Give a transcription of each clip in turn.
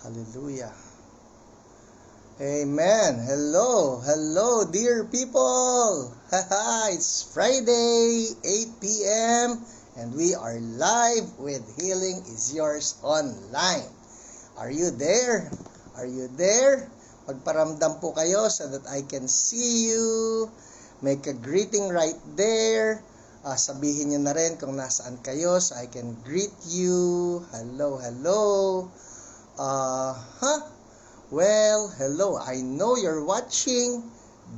Hallelujah. Amen. Hello, dear people. It's Friday, 8 p.m. and we are live with Healing is Yours online. Are you there? Are you there? Magparamdam po kayo so that I can see you. Make a greeting right there. Sabihin nyo na rin kung nasaan kayo so I can greet you. Hello. Well, hello. I know you're watching.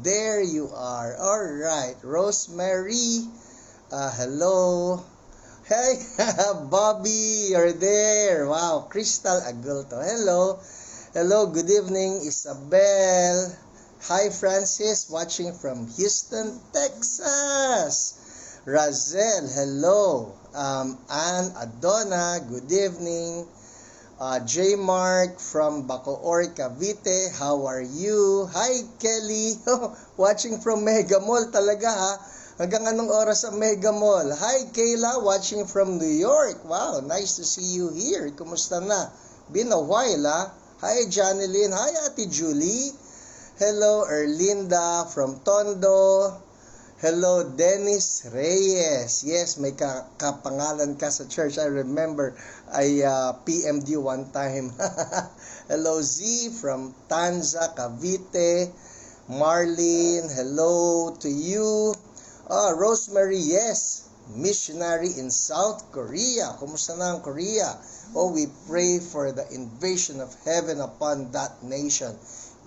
There you are. All right. Rosemary. Hello. Hey, Bobby, you're there. Wow. Crystal Agulto. Hello. Hello. Good evening, Isabel. Hi, Francis. Watching from Houston, Texas. Razel. Hello. Ann Adonna. Good evening. J. Mark from Bacoor, Cavite. How are you? Hi, Kelly. Watching from Mega Mall talaga ha. Hanggang anong oras sa Mega Mall? Hi, Kayla. Watching from New York. Wow, nice to see you here. Kumusta na? Been a while ha. Hi, Janeline. Hi, Ate Julie. Hello, Erlinda from Tondo. Hello, Dennis Reyes. Yes, may kapangalan ka sa church. I remember I PM'd you one time. Hello, Z from Tanza, Cavite. Marlene, hello to you. Rosemary, yes. Missionary in South Korea. Kumusta na ang Korea? We pray for the invasion of heaven upon that nation.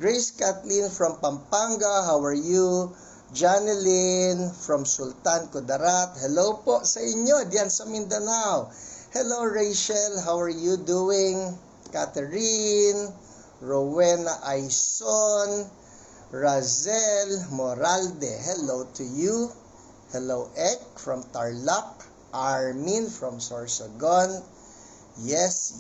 Grace Kathleen from Pampanga, how are you? Janeline from Sultan Kudarat. Hello po sa inyo diyan sa Mindanao. Hello Rachel, how are you doing? Catherine, Rowena Aison, Razel Moralde. Hello to you. Hello Ek from Tarlac. Armin from Sorsogon. Yes.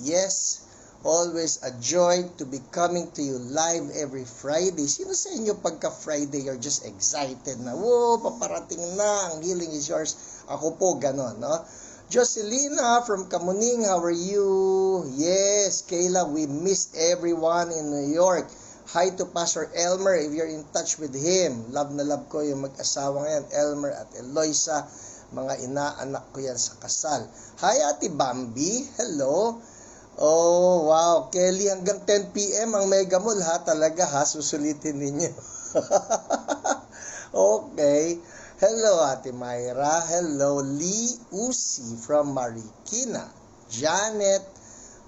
Always a joy to be coming to you live every Friday. Sino sa inyo pagka Friday you're just excited na, whoa, paparating na, ang Healing is Yours. Ako po ganon, no? Jocelina from Kamuning, how are you? Yes, Kayla, we missed everyone in New York. Hi to Pastor Elmer if you're in touch with him. Love na love ko yung mag-asawa ngayon, Elmer at Eloisa. Mga inaanak ko yan sa kasal. Hi, Ate Bambi. Hello. Oh, wow. Kelly, hanggang 10 p.m. ang Mega Mall ha. Talaga ha, susulitin ninyo. Okay. Hello, Ate Myra. Hello, Lee Usi from Marikina. Janet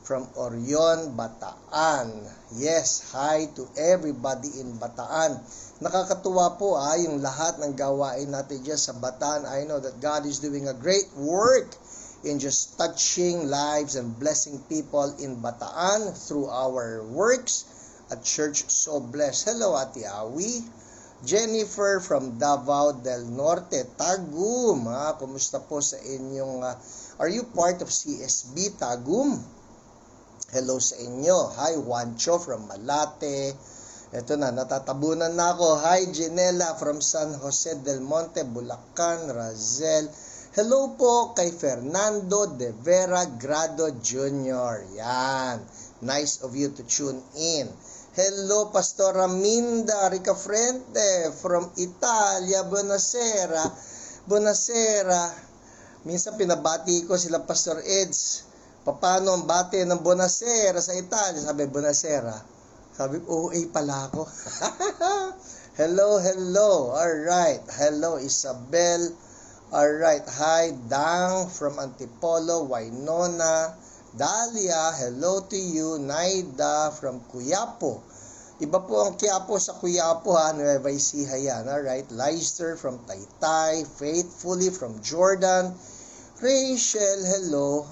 from Orion, Bataan. Yes, hi to everybody in Bataan. Nakakatuwa po yung lahat ng gawain natin dyan sa Bataan. I know that God is doing a great work in just touching lives and blessing people in Bataan through our works at Church So Blessed. Hello, Ate Awi. Jennifer from Davao del Norte, Tagum. Kumusta po sa inyong, are you part of CSB Tagum? Hello sa inyo. Hi, Juancho from Malate. Ito na, natatabunan na ako. Hi, Janela from San Jose del Monte, Bulacan, Razel. Hello po kay Fernando de Vera Grado Jr. Yan. Nice of you to tune in. Hello, Pastora Minda Ricafrente from Italia. Buonasera. Minsan pinabati ko sila Pastor Eds. Paano ang bati ng Buonasera sa Italia? Sabi, Buonasera. Sabi, OA pala ako. Hello. Alright. Hello, Isabel. Alright, hi, Dang from Antipolo, Wainona. Dalia, hello to you. Naida from Cuyapo. Iba po ang Quiapo sa Cuyapo ha, Nueva Ecija yan. Alright, Leicester from Taytay. Faithfully from Jordan. Rachel, hello.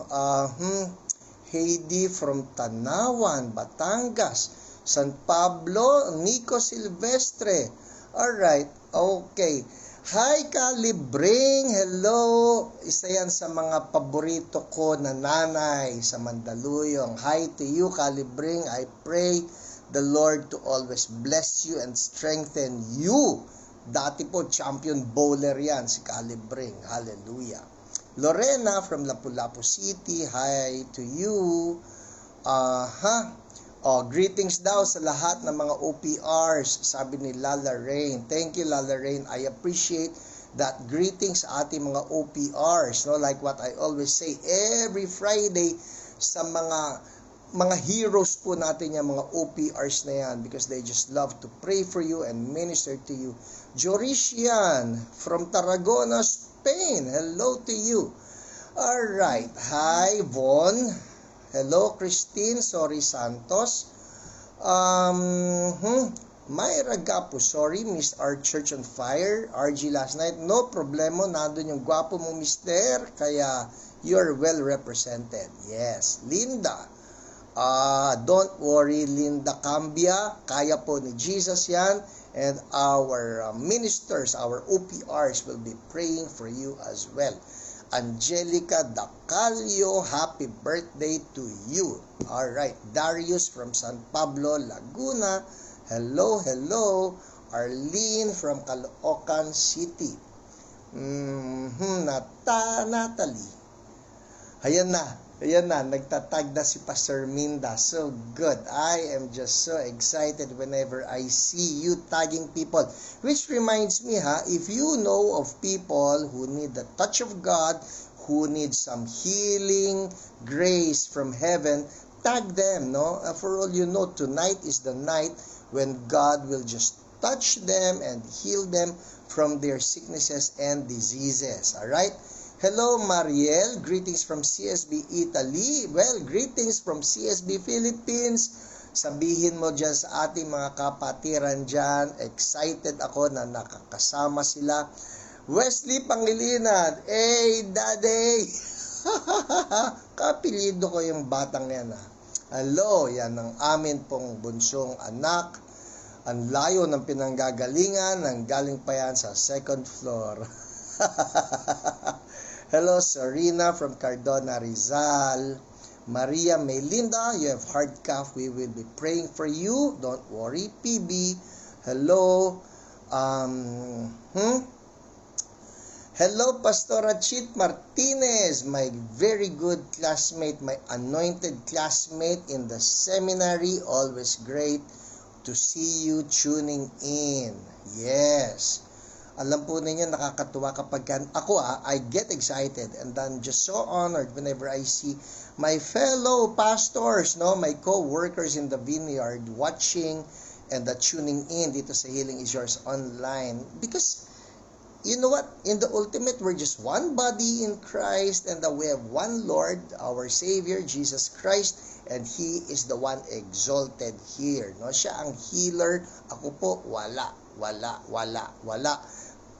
Heidi from Tanawan, Batangas. San Pablo, Nico Silvestre. Alright, okay. Hi, Calibring! Hello! Isa yan sa mga paborito ko na nanay sa Mandaluyong. Hi to you, Calibring. I pray the Lord to always bless you and strengthen you. Dati po, champion bowler yan, si Calibring. Hallelujah. Lorena from Lapu-Lapu City. Hi to you. Oh, greetings daw sa lahat ng mga OPRs, sabi ni Lala Rain. Thank you, Lala Rain. I appreciate that greetings sa ating mga OPRs, no? Like what I always say every Friday sa mga heroes po natin yung mga OPRs na yan, because they just love to pray for you and minister to you. Jorician from Tarragona, Spain. Hello to you. Alright. Hi, Von. Hello, Christine. Sorry, Santos. Myra Gapo. Sorry, missed our church on fire. RG last night. No problemo. Nandun yung gwapo mong mister. Kaya, you're well represented. Yes. Linda. Don't worry, Linda Cambia. Kaya po ni Jesus yan. And our ministers, our OPRs will be praying for you as well. Angelica Dacalio, happy birthday to you. Alright, Darius from San Pablo, Laguna. Hello, hello. Arlene from Caloocan City. Natalie. Ayan na, nagtatag na si Pastor Minda. So good. I am just so excited whenever I see you tagging people. Which reminds me, if you know of people who need the touch of God, who need some healing, grace from heaven, tag them, no? For all you know, tonight is the night when God will just touch them and heal them from their sicknesses and diseases. Alright? Hello, Mariel. Greetings from CSB Italy. Well, greetings from CSB Philippines. Sabihin mo dyan sa ating mga kapatiran dyan. Excited ako na nakakasama sila. Wesley Pangilinan. Hey, Daddy! Kapilido ko yung batang yan. Hello, yan ang amin pong bunsong anak. Ang layo ng pinanggagalingan. Galing pa yan sa second floor. Hello, Serena from Cardona, Rizal. Maria Melinda, you have heart cough. We will be praying for you. Don't worry. PB, hello. Hello, Pastora Chit Martinez, my very good classmate, my anointed classmate in the seminary. Always great to see you tuning in. Yes. Alam po ninyo, nakakatuwa kapag I get excited and I'm just so honored whenever I see my fellow pastors, no, my co-workers in the vineyard watching and tuning in dito sa Healing is Yours online. Because, you know what? In the ultimate, we're just one body in Christ and we have one Lord, our Savior, Jesus Christ, and He is the one exalted here. No? Siya ang healer. Ako po, wala.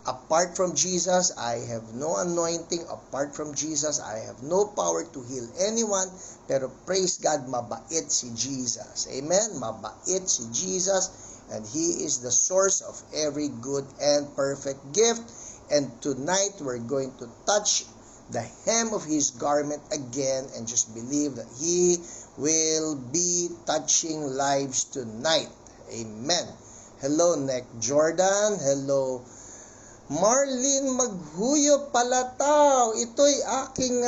Apart from Jesus, I have no anointing. Apart from Jesus, I have no power to heal anyone. Pero praise God, mabait si Jesus. Amen? Mabait si Jesus. And He is the source of every good and perfect gift. And tonight, we're going to touch the hem of His garment again and just believe that He will be touching lives tonight. Amen. Hello, Nick Jordan. Hello, Marlene Maghuyo Palatao. Ito'y aking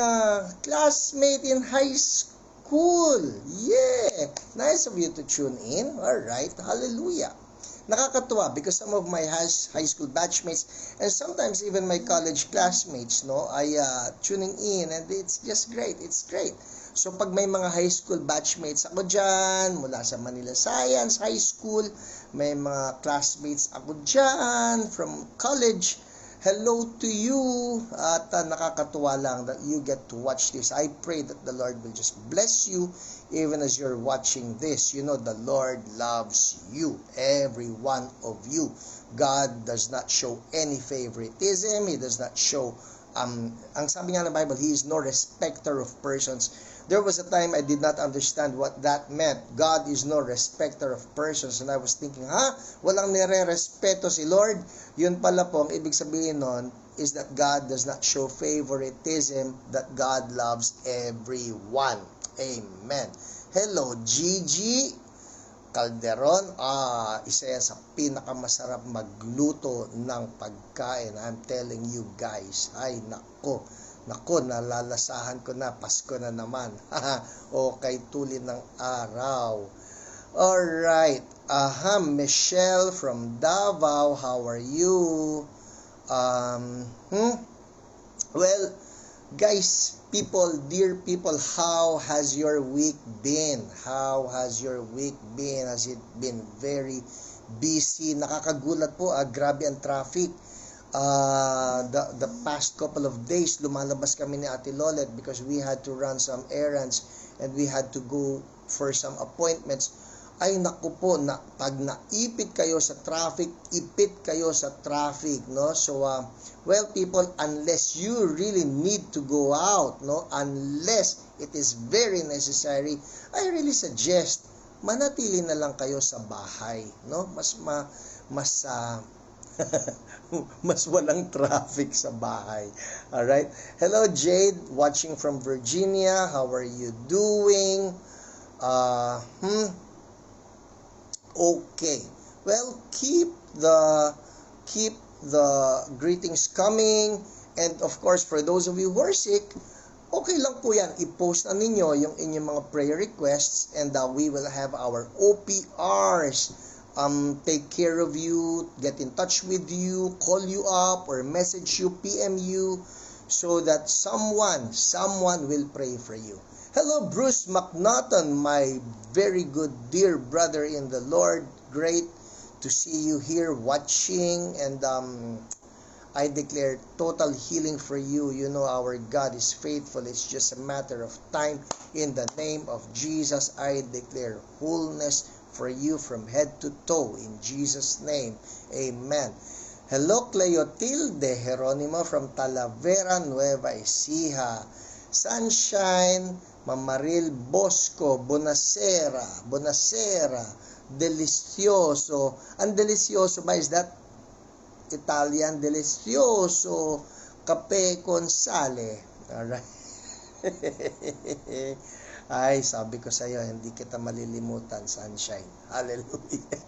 classmate in high school. Yeah. Nice of you to tune in. Alright. Hallelujah. Nakakatuwa because some of my high school batchmates and sometimes even my college classmates, no, ay tuning in, and it's just great. It's great. So pag may mga high school batchmates ako dyan, mula sa Manila Science High School, may mga classmates ako dyan from college, hello to you. At nakakatuwa lang that you get to watch this. I pray that the Lord will just bless you even as you're watching this. You know, the Lord loves you, every one of you. God does not show any favoritism. He does not show, ang sabi nga ng Bible, He is no respecter of persons. There was a time I did not understand what that meant. God is no respecter of persons. And I was thinking, walang nire-respeto si Lord? Yun pala po, ang ibig sabihin nun is that God does not show favoritism, that God loves everyone. Amen. Hello, Gigi Calderon. Isa yan sa pinakamasarap magluto ng pagkain. I'm telling you guys. Ay, nako, nalalasahan ko na. Pasko na naman. Okay, tulin ng araw. Alright. Michelle from Davao. How are you? Um, hmm? Well, guys, people, dear people, how has your week been? How has your week been? Has it been very busy? Nakakagulat po, grabe ang traffic. The past couple of days, lumalabas kami ni Ate Lolet because we had to run some errands and we had to go for some appointments. Ay naku po, pag naipit kayo sa traffic, ipit kayo sa traffic, no? So, well, people, unless you really need to go out, no? Unless it is very necessary, I really suggest manatili na lang kayo sa bahay, no? Mas walang traffic sa bahay. Alright? Hello, Jade, watching from Virginia. How are you doing? Okay. Well, keep the greetings coming, and of course for those of you who are sick, okay lang po yan, i-post na ninyo yung inyong mga prayer requests, and we will have our OPRs take care of you, get in touch with you, call you up or message you, PM you, so that someone will pray for you. Hello, Bruce McNaughton, my very good dear brother in the Lord. Great to see you here watching, and I declare total healing for you. You know our God is faithful. It's just a matter of time. In the name of Jesus, I declare wholeness for you from head to toe. In Jesus' name, amen. Hello, Cleotilde Jeronimo from Talavera, Nueva Ecija. Sunshine, Mamaril Bosco, Bonacera, Delicioso. Ang delicioso ba, is that Italian? Delicioso, Cape con sale. Alright. Ay, sabi ko sa iyo, hindi kita malilimutan, Sunshine. Hallelujah.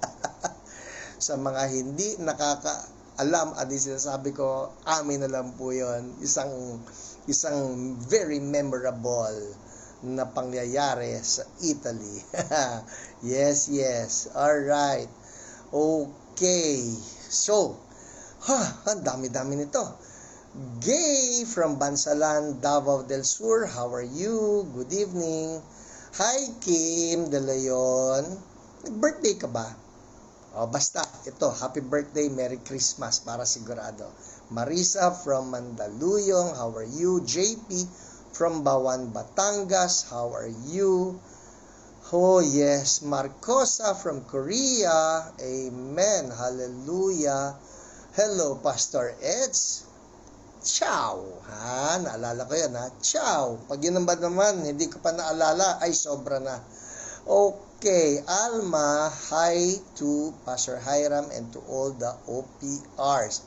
Sa mga hindi nakakaalam, sinasabi ko, amin na lang po yun. Isang very memorable na pangyayari sa Italy. Yes. Alright. Okay. So, ang dami-dami nito. Gay from Bansalan, Davao del Sur. How are you? Good evening. Hi, Kim De Leon. Birthday ka ba? Basta, ito, happy birthday, Merry Christmas, para sigurado. Marisa from Mandaluyong, how are you? JP from Bawan, Batangas, how are you? Oh yes, Marcosa from Korea, amen, hallelujah. Hello, Pastor Eds. Ciao. Naalala ko yan, Ciao. Pag yun naman, hindi ko pa naalala, ay sobra na. Okay, Alma, hi to Pastor Hiram and to all the OPRs.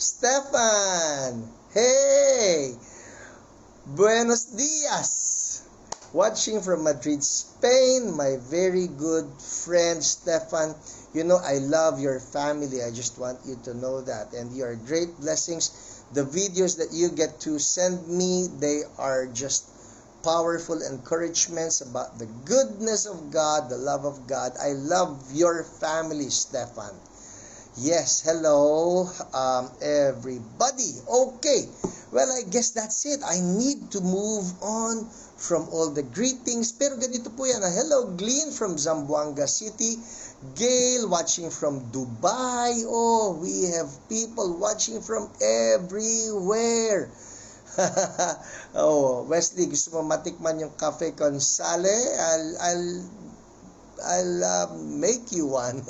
Stefan, hey, buenos dias. Watching from Madrid, Spain, my very good friend Stefan. You know, I love your family. I just want you to know that. And you are great blessings. The videos that you get to send me, they are just powerful encouragements about the goodness of God, the love of God. I love your family, Stefan. Yes, hello, everybody. Okay, well, I guess that's it. I need to move on from all the greetings. Pero ganito po yan. Hello, Glenn from Zamboanga City. Gail watching from Dubai. Oh, we have people watching from everywhere. Oh, Wesley, gusto mo matikman yung cafe con sale? I'll make you one.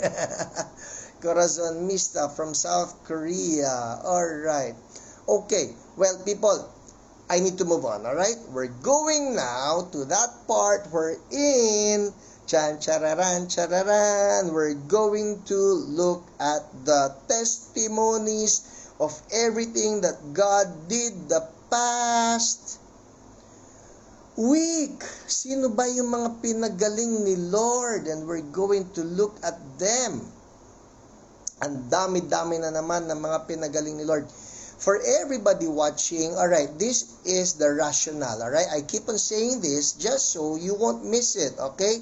Corazon Mista from South Korea. Alright. Okay. Well, people, I need to move on. Alright? We're going now to that part we're in. Chan chararan chararan. We're going to look at the testimonies of everything that God did the past week. Sino ba yung mga pinagaling ni Lord? And we're going to look at them. Ang dami-dami na naman ng mga pinagaling ni Lord. For everybody watching, alright, this is the rationale, alright? I keep on saying this just so you won't miss it, okay?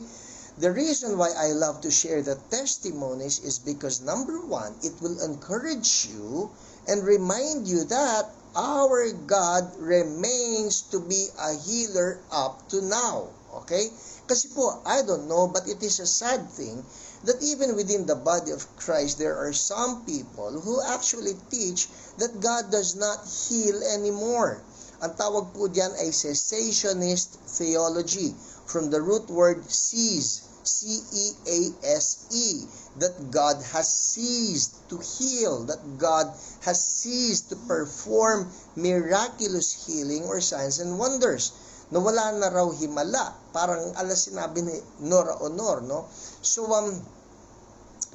The reason why I love to share the testimonies is because number one, it will encourage you and remind you that our God remains to be a healer up to now. Okay? Kasi po, I don't know, but it is a sad thing that even within the body of Christ, there are some people who actually teach that God does not heal anymore. Ang tawag po diyan ay cessationist theology, from the root word cease, C-E-A-S-E, that God has ceased to heal, that God has ceased to perform miraculous healing or signs and wonders. Na wala na raw himala, parang sinabi ni Nora Honor, no? So,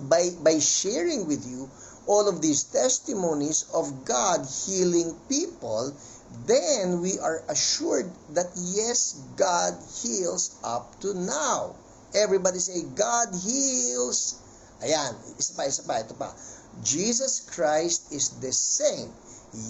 by sharing with you all of these testimonies of God healing people, then we are assured that yes, God heals up to now. Everybody say, God heals. Ayan, isa pa, ito pa. Jesus Christ is the same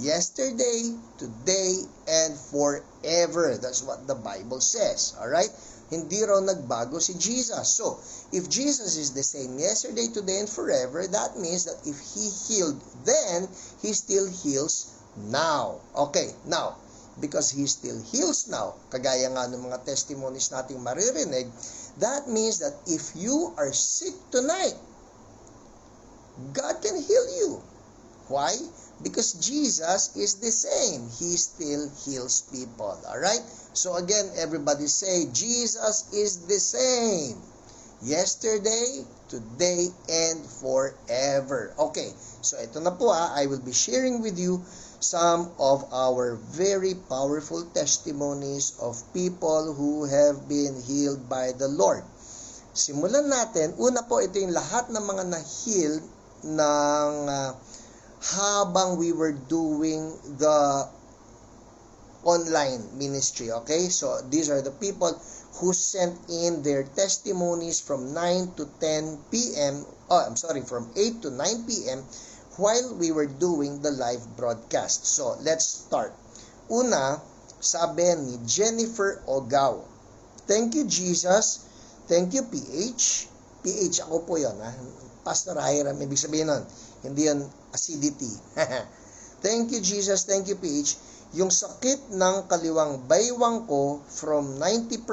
yesterday, today, and forever. That's what the Bible says. Alright? Hindi raw nagbago si Jesus. So, if Jesus is the same yesterday, today, and forever, that means that if He healed then, He still heals now. Okay, now, because He still heals now, kagaya nga ng mga testimonies nating maririnig, that means that if you are sick tonight, God can heal you. Why? Because Jesus is the same. He still heals people. Alright? So again, everybody say, Jesus is the same. Yesterday, today, and forever. Okay, so ito na po I will be sharing with you some of our very powerful testimonies of people who have been healed by the Lord. Simulan natin. Una po, ito yung lahat ng mga na-heal ng habang we were doing the online ministry. Okay, so these are the people who sent in their testimonies from 9 to 10 p.m. From 8 to 9 p.m. while we were doing the live broadcast. So, let's start. Una, sabi ni Jennifer Ogao, thank you, Jesus. Thank you, PH. PH, ako po yun. Pastor Hiram, ibig sabihin nun. Hindi yun acidity. Thank you, Jesus. Thank you, PH. Yung sakit ng kaliwang baywang ko from 90%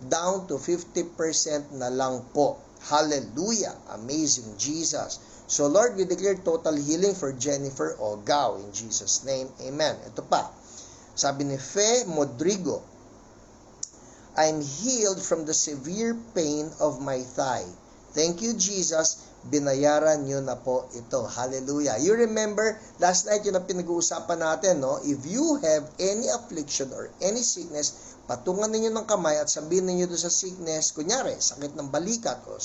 down to 50% na lang po. Hallelujah! Amazing Jesus. So Lord, we declare total healing for Jennifer Ogao in Jesus' name. Amen. Ito pa. Sabi ni Fe Modrigo, I'm healed from the severe pain of my thigh. Thank you, Jesus. Binayaran nyo na po ito. Hallelujah. You remember, last night yun ang pinag-uusapan natin, no? If you have any affliction or any sickness, patungan ninyo ng kamay at sabihin ninyo doon sa sickness, kunyari, sakit ng balikat o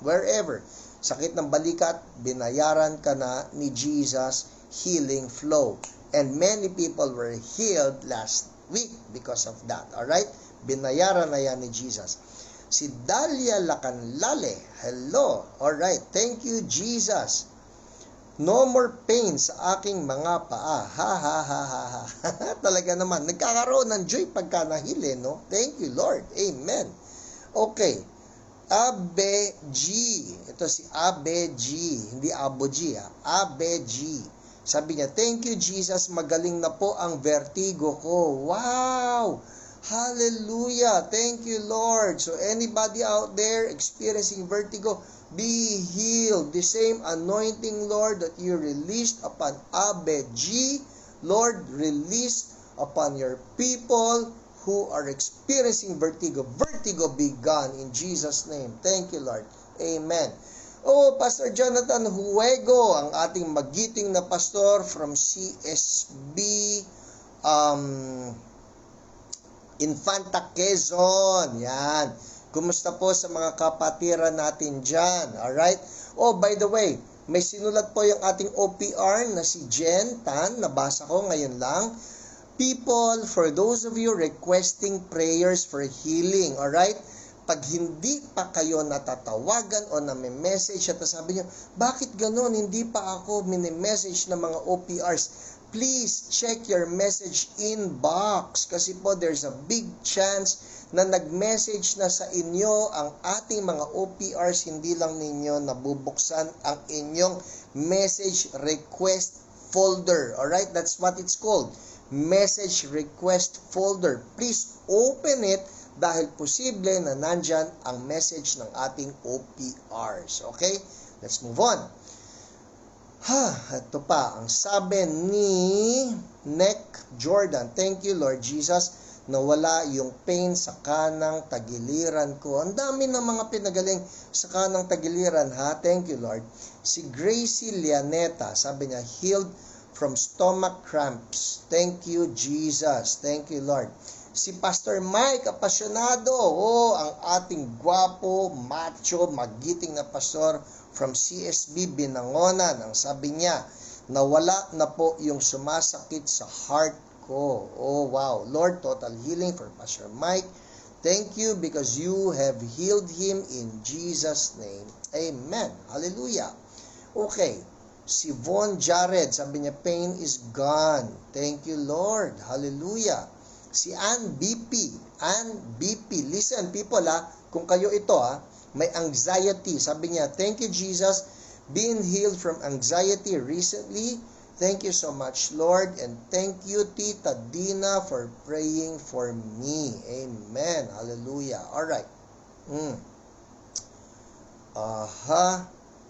wherever, sakit ng balikat, binayaran ka na ni Jesus, healing flow. And many people were healed last week because of that. Alright? Binayaran na yan ni Jesus. Si Dalia Lacanlale, hello. Alright, thank you, Jesus. No more pain sa aking mga paa. Ha, ha, ha, ha, ha. Talaga naman, nagkakaroon ng joy pagka nahili, no? Thank you, Lord. Amen. Okay. Abe G. Ito si Abe G. Hindi Abo G, ha? Abe G. Sabi niya, thank you, Jesus. Magaling na po ang vertigo ko. Wow! Hallelujah! Thank you, Lord. So anybody out there experiencing vertigo, be healed. The same anointing, Lord, that you released upon Abe G, Lord, release upon your people who are experiencing vertigo. Vertigo be gone in Jesus' name. Thank you, Lord. Amen. Oh, Pastor Jonathan Huego, ang ating magiting na pastor from CSB, Infanta Quezon. Yan. Kumusta po sa mga kapatiran natin dyan? Alright? Oh, by the way, may sinulat po yung ating OPR na si Jen Tan. Nabasa ko ngayon lang. People, for those of you requesting prayers for healing, alright? Pag hindi pa kayo natatawagan o nami-message at sabi niyo, bakit ganon? Hindi pa ako mini-message ng mga OPRs. Please check your message inbox kasi po there's a big chance na nag-message na sa inyo ang ating mga OPRs, hindi lang ninyo nabubuksan ang inyong message request folder. Alright, that's what it's called. Message request folder. Please open it dahil posible na nandyan ang message ng ating OPRs. Okay, let's move on. Ito pa, ang sabi ni Nick Jordan, thank you Lord Jesus, nawala yung pain sa kanang tagiliran ko. Ang dami ng mga pinagaling sa kanang tagiliran, ha? Thank you, Lord. Si Gracie Lianeta, sabi niya, healed from stomach cramps. Thank you, Jesus. Thank you, Lord. Si Pastor Mike, apasyonado. Ang ating gwapo, macho, magiting na pastor from CSB Binangonan. Ang sabi niya, nawala na po yung sumasakit sa heart ko. Oh, wow. Lord, total healing for Pastor Mike. Thank you because you have healed him in Jesus' name. Amen. Hallelujah. Okay. Si Von Jared, sabi niya, pain is gone. Thank you, Lord. Hallelujah. Si Ann BP. Ann BP. Listen, people, kung kayo ito, may anxiety. Sabi niya, thank you, Jesus, being healed from anxiety recently. Thank you so much, Lord, and thank you, Tita Dina, for praying for me. Amen. Hallelujah. Alright.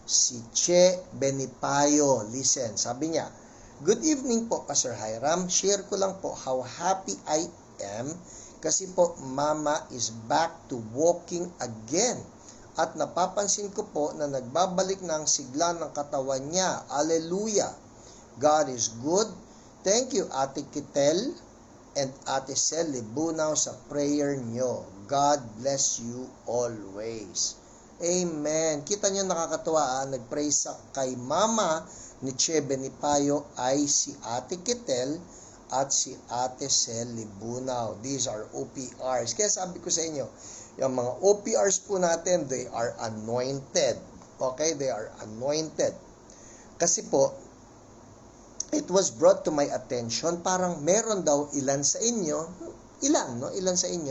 Si Che Benipayo. Listen, sabi niya, good evening po, Pastor Hiram. Share ko lang po how happy I am kasi po Mama is back to walking again. At napapansin ko po na nagbabalik na ang sigla ng katawan niya. Hallelujah. God is good. Thank you, Ate Kitel and Ate Sel Libunaw sa prayer nyo. God bless you always. Amen. Kita nyo nakakatuwa, nag-pray sa kay Mama ni Che Benipayo ay si Ate Kitel at si Ate Sel Libunaw. These are OPRs. Kaya sabi ko sa inyo, yung mga OPRs po natin, they are anointed. Okay? They are anointed. Kasi po, it was brought to my attention, parang meron daw ilan sa inyo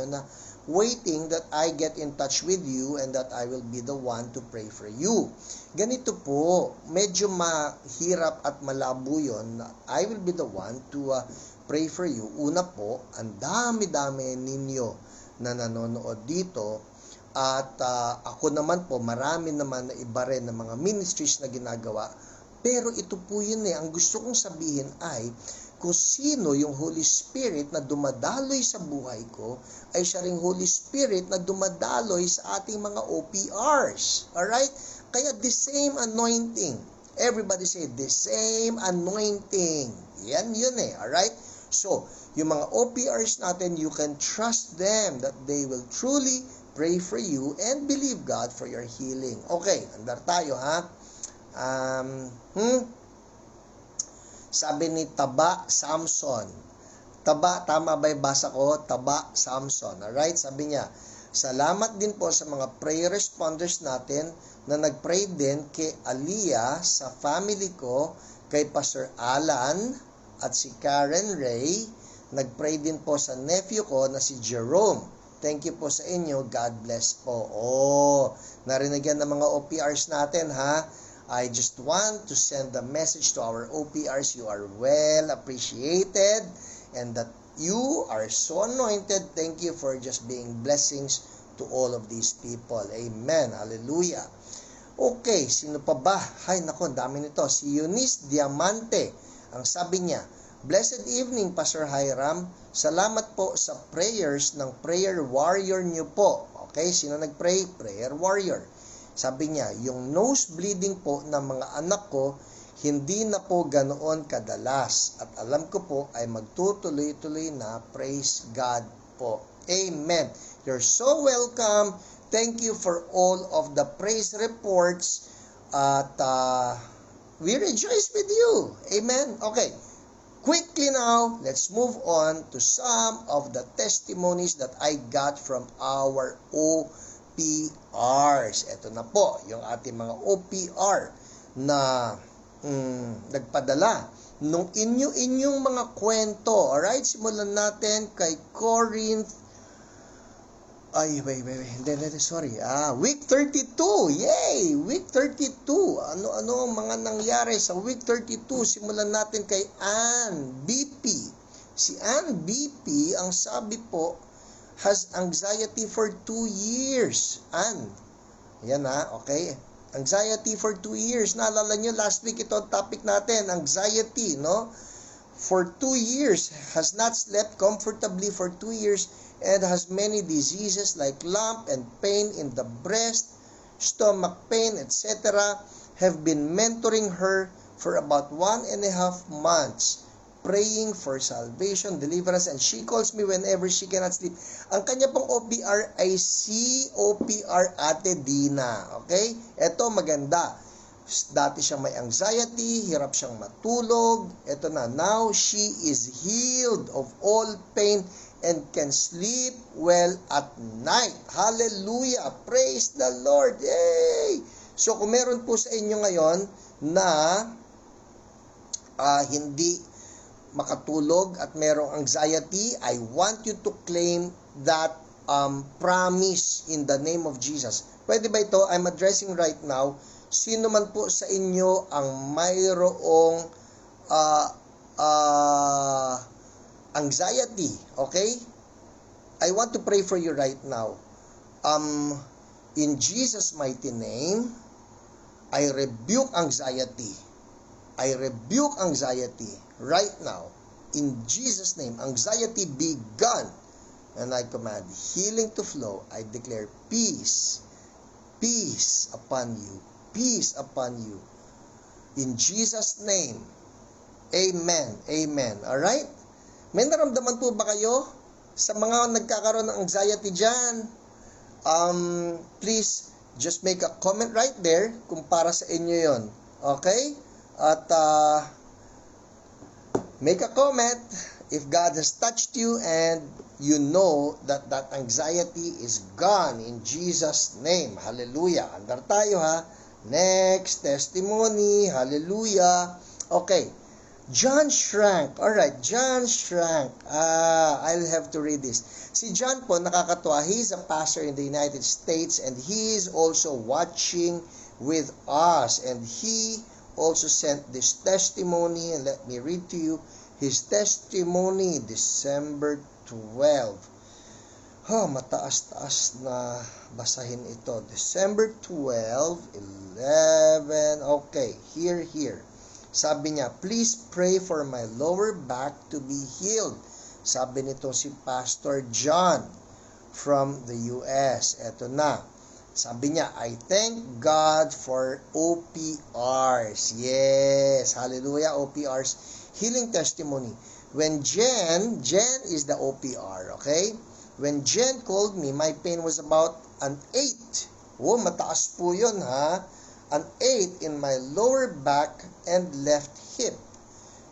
na waiting that I get in touch with you and that I will be the one to pray for you. Ganito po, medyo mahirap at malabo yun na I will be the one to pray for you. Una po, ang dami-dami ninyo na nanonood dito at ako naman po, marami naman na iba rin ng mga ministries na ginagawa. Pero ito po yun Ang gusto kong sabihin ay, kung sino yung Holy Spirit na dumadaloy sa buhay ko, ay siya ring Holy Spirit na dumadaloy sa ating mga OPRs. Alright? Kaya the same anointing. Everybody say, the same anointing. Yan yun Alright? So, yung mga OPRs natin, you can trust them that they will truly pray for you and believe God for your healing. Okay, andar tayo Sabi ni Taba Samson. Taba, tama ba yung basa ko? Taba Samson. Alright? Sabi niya, salamat din po sa mga prayer responders natin na nag-pray din kay Aliyah sa family ko, kay Pastor Alan at si Karen Ray. Nag-pray din po sa nephew ko na si Jerome. Thank you po sa inyo. God bless po. Narinig yan ng mga OPRs natin I just want to send a message to our OPRs. You are well appreciated and that you are so anointed. Thank you for just being blessings to all of these people. Amen. Hallelujah. Okay, sino pa ba? Hay, nako, dami nito. Si Eunice Diamante. Ang sabi niya, blessed evening, Pastor Hiram. Salamat po sa prayers ng prayer warrior niyo po. Okay, sino nag-pray? Prayer warrior. Sabi niya, yung nose bleeding po ng mga anak ko, hindi na po ganoon kadalas. At alam ko po ay magtutuloy-tuloy na. Praise God po. Amen. You're so welcome. Thank you for all of the praise reports. At we rejoice with you. Amen. Okay. Quickly now, let's move on to some of the testimonies that I got from our OPRs. Ito na po, yung ating mga OPR na nagpadala nung inyong mga kwento. Alright, simulan natin kay Corinth Ay, wait. Hindi, sorry. Week 32. Yay! Week 32. Ano ang mga nangyari sa week 32? Simulan natin kay Ann BP. Si Ann BP, ang sabi po, has anxiety for 2 years. Ann. Yan okay. Anxiety for 2 years. Naalala nyo, last week ito ang topic natin, anxiety, no? For 2 years, has not slept comfortably for 2 years, and has many diseases like lump and pain in the breast, stomach pain, etc. Have been mentoring her for about 1.5 months, praying for salvation, deliverance, and she calls me whenever she cannot sleep. Ang kanya pong OPR ay COPR Ate Dina. Okay? Ito maganda. Dati siyang may anxiety, hirap siyang matulog. Ito na, now she is healed of all pain and can sleep well at night. Hallelujah! Praise the Lord! Yay! So kung meron po sa inyo ngayon na hindi makatulog at merong anxiety, I want you to claim that promise in the name of Jesus. Pwede ba ito? I'm addressing right now. Sino man po sa inyo ang mayroong anxiety, okay? I want to pray for you right now. In Jesus' mighty name, I rebuke anxiety. I rebuke anxiety right now. In Jesus' name, anxiety be gone. And I command healing to flow. I declare peace. Peace upon you. Peace upon you. In Jesus' name. Amen. Amen. Alright? May naramdaman po ba kayo sa mga nagkakaroon ng anxiety dyan? Please, just make a comment right there kung para sa inyo yon. Okay? At make a comment if God has touched you and you know that that anxiety is gone in Jesus' name. Hallelujah. Andar tayo ha. Next, testimony. Hallelujah. Okay. John Shrank. Alright, John Shrank. I'll have to read this. Si John po, nakakatuwa. He's a pastor in the United States and he is also watching with us. And he also sent this testimony. And let me read to you his testimony, December 12. Mataas-taas na basahin ito. December 12, 11. Okay, here. Sabi niya, please pray for my lower back to be healed. Sabi nito si Pastor John from the US. Eto na. Sabi niya, I thank God for OPRs. Yes, hallelujah, OPRs. Healing testimony. When Jen is the OPR, okay? When Jen called me, my pain was about an 8. Mataas po yun ha. An 8 in my lower back and left hip.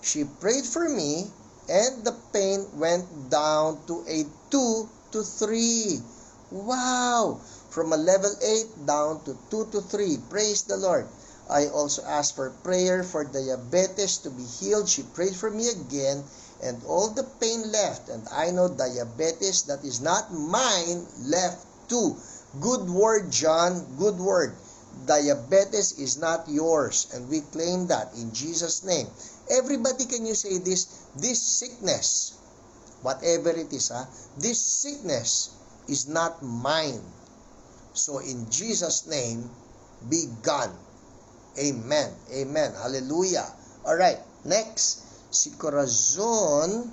She prayed for me and the pain went down to a 2 to 3. Wow! From a level 8 down to 2 to 3. Praise the Lord. I also asked for prayer for diabetes to be healed. She prayed for me again and all the pain left. And I know diabetes that is not mine left too. Good word, John. Good word. Diabetes is not yours. And we claim that in Jesus' name. Everybody, can you say this? This sickness, whatever it is, this sickness is not mine. So in Jesus' name, be gone. Amen. Amen. Hallelujah. Alright, next. Si Corazon.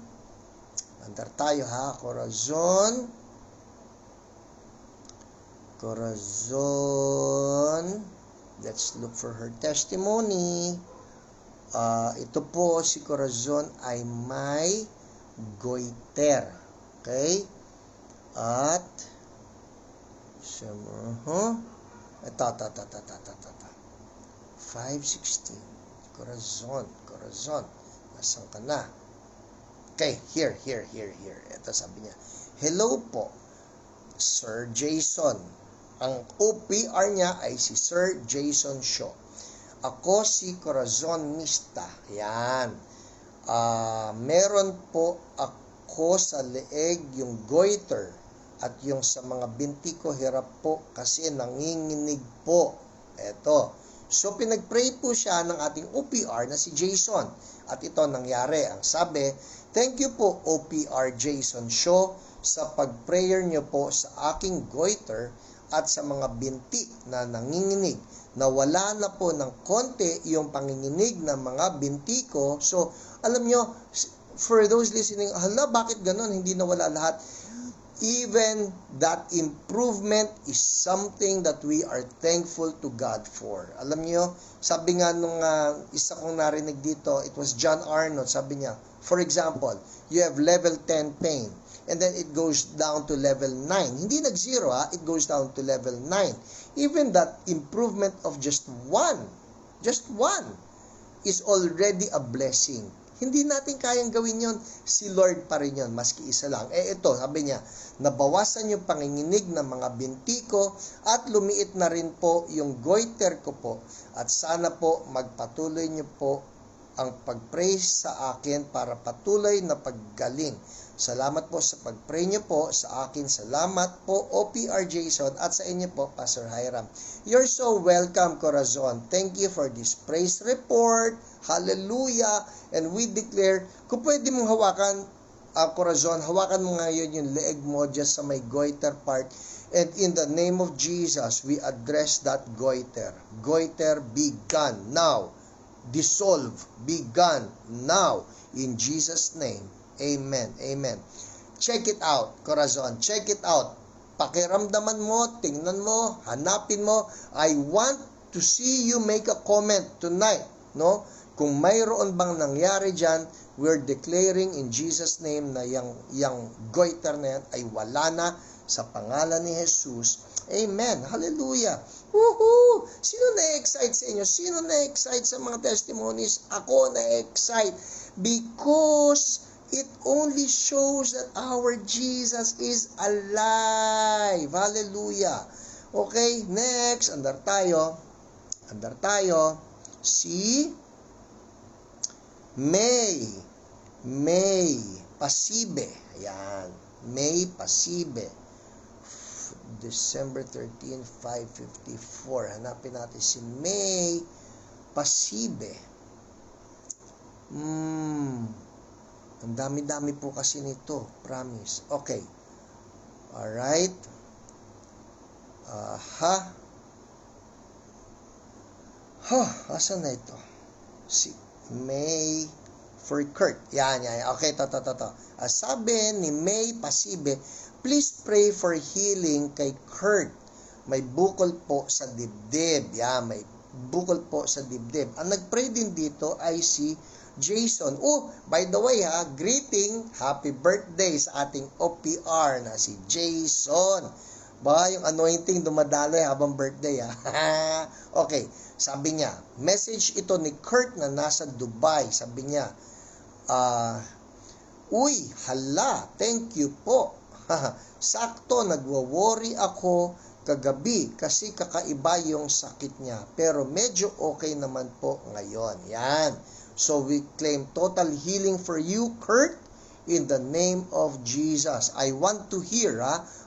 Andar tayo ha. Corazon. Let's look for her testimony. Ito po, si Corazon ay may goiter. Okay? At ito. 5:16. Corazon. Nasaan ka na? Okay, here. Ito sabi niya. Hello po, Sir Jason. Ang OPR niya ay si Sir Jason Shaw. Ako si Corazon Mista. Yan. Meron po ako sa leeg yung goiter. At yung sa mga binti ko, hirap po kasi nanginginig po. Eto. So, pinag-pray po siya ng ating OPR na si Jason. At ito nangyari. Ang sabi, thank you po OPR Jason Show sa pag-prayer niyo po sa aking goiter at sa mga binti na nanginginig. Nawala na po ng konti yung panginginig ng mga binti ko. So, alam nyo, for those listening, hala, bakit ganun? Hindi nawala lahat. Even that improvement is something that we are thankful to God for. Alam niyo, sabi nga nung isa kong narinig dito, it was John Arnold, sabi niya, for example, you have level 10 pain, and then it goes down to level 9. Hindi nag-zero, it goes down to level 9. Even that improvement of just one, is already a blessing. Hindi natin kayang gawin yon, si Lord pa rin yon, maski isa lang. Ito, sabi niya, nabawasan yung panginginig ng mga binti ko at lumiit na rin po yung goiter ko po. At sana po magpatuloy niyo po ang pag-praise sa akin para patuloy na paggaling. Salamat po sa pag-pray niyo po sa akin. Salamat po OPR Jason at sa inyo po Pastor Hiram. You're so welcome, Corazon. Thank you for this praise report. Hallelujah. And we declare, kung pwede mong hawakan, Corazon, hawakan mo ngayon yung leeg mo just sa may goiter part. And in the name of Jesus, we address that goiter. Goiter, be gone now. Dissolve, be gone now. In Jesus' name. Amen. Amen. Check it out, Corazon. Check it out. Pakiramdaman mo, tingnan mo, hanapin mo. I want to see you make a comment tonight, no? Kung mayroon bang nangyari dyan, we're declaring in Jesus' name na yung goiter na yan ay wala na sa pangalan ni Jesus. Amen. Hallelujah. Woohoo! Sino na-excite sa inyo? Sino na-excite sa mga testimonies? Ako na-excite because it only shows that our Jesus is alive. Hallelujah. Okay, next. Andar tayo. Si May Pasibe. Ayan. May Pasibe. December 13, 5:54. Hanapin natin si May Pasibe. Ang dami-dami po kasi nito. Promise. Okay. Alright. Asan na ito? Si May for Kurt. Yan. Okay, to. Sabi ni May Pasibe, please pray for healing kay Kurt. May bukol po sa dibdib. Yan, may bukol po sa dibdib. Ang nagpray din dito ay si Jason. Oh, by the way greeting, happy birthday sa ating OPR na si Jason. Ba, yung anointing dumadaloy habang birthday Okay, sabi niya, message ito ni Kurt na nasa Dubai. Sabi niya, uy, hala, thank you po. Sakto, nagwo-worry ako kagabi kasi kakaiba yung sakit niya. Pero medyo okay naman po ngayon. Yan. So we claim total healing for you, Kurt, in the name of Jesus. I want to hear,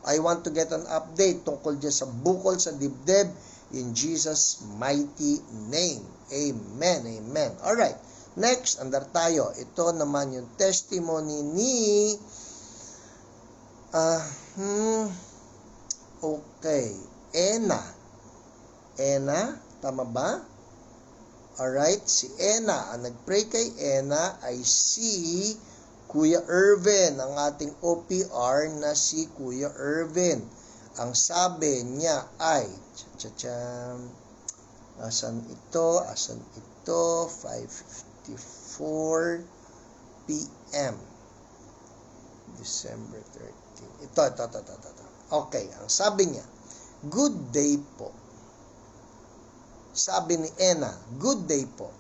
I want to get an update tungkol dyan sa bukol sa dibdib in Jesus' mighty name. Amen, amen. Alright, next, andar tayo. Ito naman yung testimony ni Ena, tama ba? Alright, si Ena. Ang nagpray kay Ena ay si Kuya Irvin, ang ating OPR na si Kuya Irvin. Ang sabi niya ay, asan ito? 5:54 p.m. December 13. Ito. Okay, ang sabi niya, good day po. Sabi ni Ena, good day po.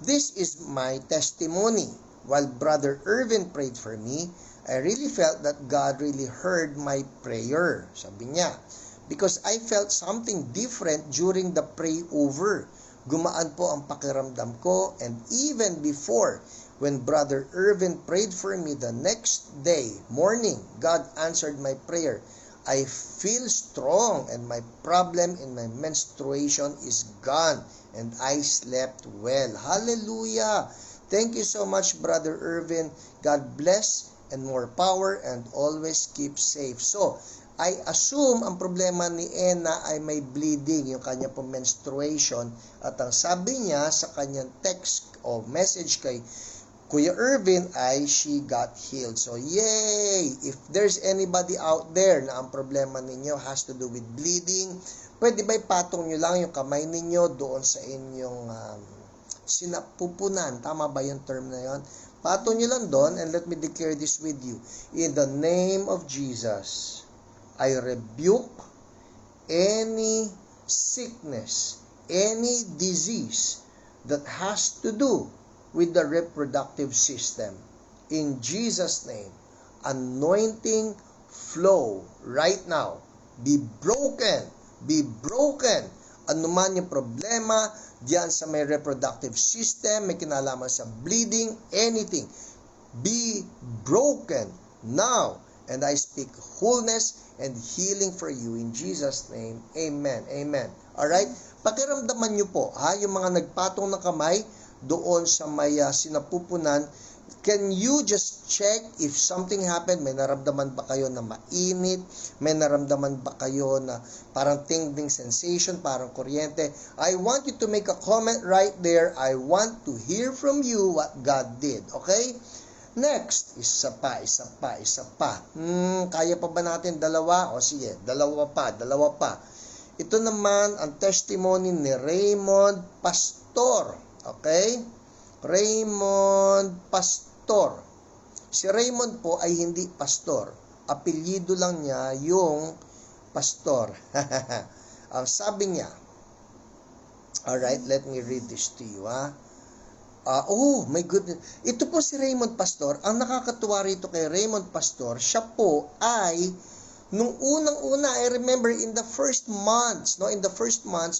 This is my testimony. While Brother Irvin prayed for me, I really felt that God really heard my prayer. Sabi niya, because I felt something different during the pray over. Gumaan po ang pakiramdam ko, and even before, when Brother Irvin prayed for me the next day, morning, God answered my prayer. I feel strong and my problem in my menstruation is gone and I slept well. Hallelujah! Thank you so much, Brother Irvin. God bless and more power and always keep safe. So, I assume ang problema ni Ena ay may bleeding, yung kanya po menstruation. At ang sabi niya sa kanyang text o message kay Kuya Irvin ay she got healed. So, yay! If there's anybody out there na ang problema ninyo has to do with bleeding, pwede ba ipatong nyo lang yung kamay ninyo doon sa inyong sinapupunan? Tama ba yung term na yon? Patong nyo lang doon and let me declare this with you. In the name of Jesus, I rebuke any sickness, any disease that has to do with the reproductive system. In Jesus' name, anointing flow right now. Be broken. Be broken. Ano man yung problema diyan sa may reproductive system, may kinalaman sa bleeding, anything, be broken now. And I speak wholeness and healing for you in Jesus' name. Amen. Amen. Alright? Pakiramdaman nyo po, yung mga nagpatong ng kamay doon sa may sinapupunan, can you just check if something happened? May naramdaman ba kayo na mainit? May naramdaman ba kayo na parang tingling sensation, parang kuryente? I want you to make a comment right there. I want to hear from you what God did. Okay? Next, isa pa. Kaya pa ba natin dalawa? O sige, dalawa pa. Ito naman ang testimony ni Raymond Pastor. Okay? Raymond Pastor. Si Raymond po ay hindi pastor. Apelyido lang niya yung pastor. Ang sabi niya, alright, let me read this to you, oh my goodness. Ito po si Raymond Pastor. Ang nakakatuwa rito kay Raymond Pastor, siya po ay nung unang-una, I remember in the first months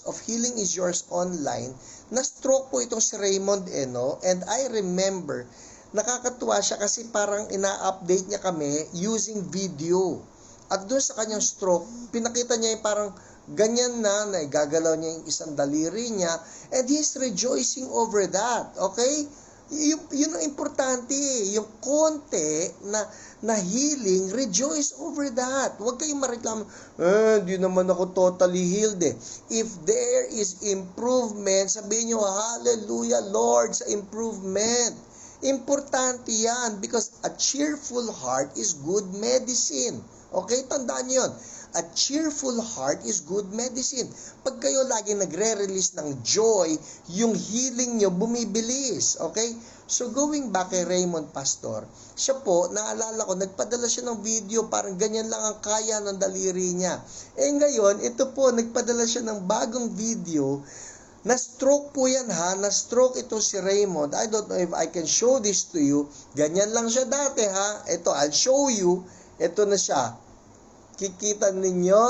of Healing is Yours online, na-stroke po itong si Raymond, and I remember, nakakatuwa siya kasi parang ina-update niya kami using video. At doon sa kanyang stroke, pinakita niya yung parang ganyan na gagalaw niya yung isang daliri niya, and he's rejoicing over that. Okay? Yun ang importante, yung konti na healing, rejoice over that. Huwag kayong mareklamo, di naman ako totally healed If there is improvement, sabihin nyo, hallelujah Lord sa improvement. Importante yan because a cheerful heart is good medicine. Okay, tandaan nyo yun. A cheerful heart is good medicine. Pag kayo lagi nagre-release ng joy, yung healing nyo bumibilis. Okay? So going back kay Raymond Pastor, siya po, naalala ko, nagpadala siya ng video, parang ganyan lang ang kaya ng daliri niya. Ngayon, ito po, nagpadala siya ng bagong video. Na-stroke po yan na-stroke ito si Raymond. I don't know if I can show this to you. Ganyan lang siya dati Ito, I'll show you. Ito na siya. Kikita ninyo?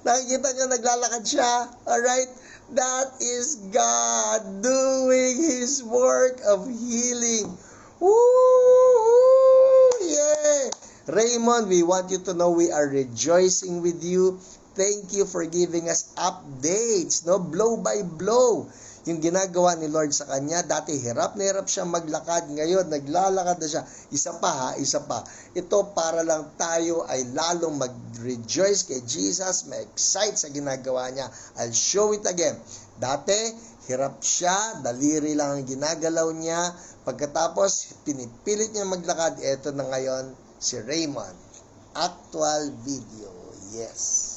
Nakikita nyo, naglalakad siya. Alright? That is God doing His work of healing. Woo! Yeah! Raymond, we want you to know we are rejoicing with you. Thank you for giving us updates, blow by blow. Yung ginagawa ni Lord sa kanya, dati hirap na hirap siya maglakad, ngayon naglalakad na siya. Isa pa. Ito para lang tayo ay lalong mag-rejoice kay Jesus, ma-excite sa ginagawa niya. I'll show it again. Dati, hirap siya, daliri lang ang ginagalaw niya. Pagkatapos, pinipilit niya maglakad, ito na ngayon si Raymond. Actual video. Yes.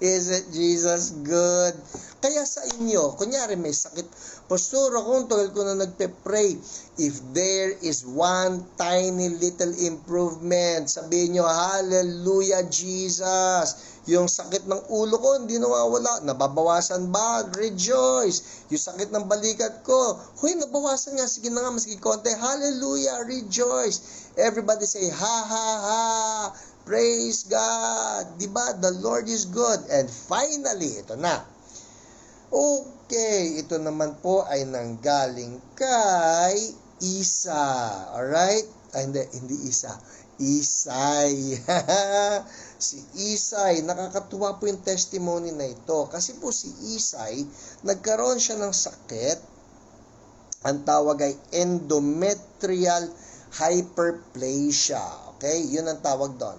Isn't Jesus good? Kaya sa inyo, kunyari may sakit, Pastor, akong tagal ko na nagpe-pray. If there is one tiny little improvement, sabihin nyo, hallelujah Jesus. Yung sakit ng ulo ko, hindi nawawala. Nababawasan ba? Rejoice. Yung sakit ng balikat ko, nabawasan nga. Sige na nga, maski konti. Hallelujah, rejoice. Everybody say, ha, ha, ha. Praise God! Diba? The Lord is good. And finally, ito na. Okay, ito naman po ay nanggaling kay Isa. Alright? Hindi Isa. Isay. Si Isay, nakakatuwa po yung testimony na ito. Kasi po si Isay, nagkaroon siya ng sakit. Ang tawag ay endometrial hyperplasia. Okay? Yun ang tawag doon.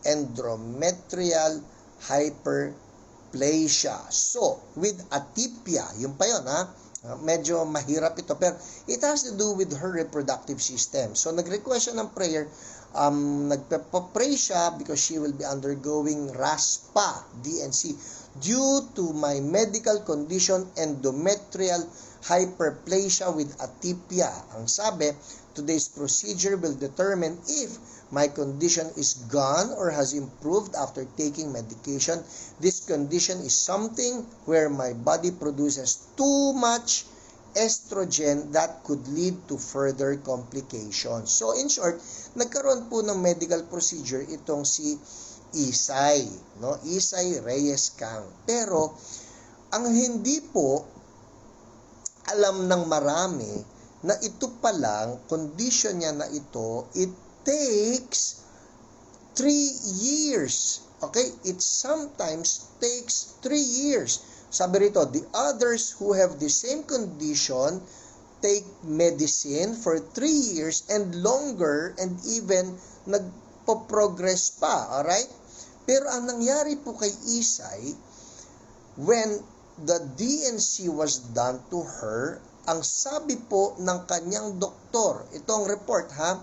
Endometrial hyperplasia. So, with atypia, yun pa yun, ha? Medyo mahirap ito, pero it has to do with her reproductive system. So, nag-request siya ng prayer. Nagpa-pray siya because she will be undergoing RASPA, DNC, due to my medical condition, endometrial hyperplasia with atypia. Ang sabi, today's procedure will determine if my condition is gone or has improved after taking medication. This condition is something where my body produces too much estrogen that could lead to further complications. So in short, nagkaroon po ng medical procedure itong si Isay, no? Isay Reyes Kang. Pero ang hindi po alam ng marami na ito palang condition niya na ito, it takes 3 years. Okay? It sometimes takes 3 years. Sabi rito, the others who have the same condition take medicine for 3 years and longer and even nagpo-progress pa. Alright? Pero ang nangyari po kay Isay, when the DNC was done to her, ang sabi po ng kanyang doktor, itong report ha,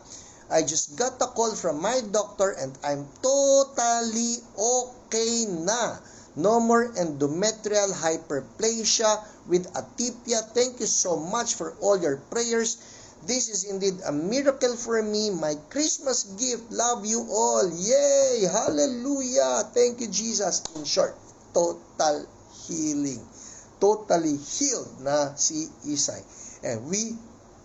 I just got a call from my doctor and I'm totally okay na. No more endometrial hyperplasia with atypia. Thank you so much for all your prayers. This is indeed a miracle for me. My Christmas gift. Love you all. Yay! Hallelujah! Thank you, Jesus. In short, total healing. Totally healed na si Isay. And we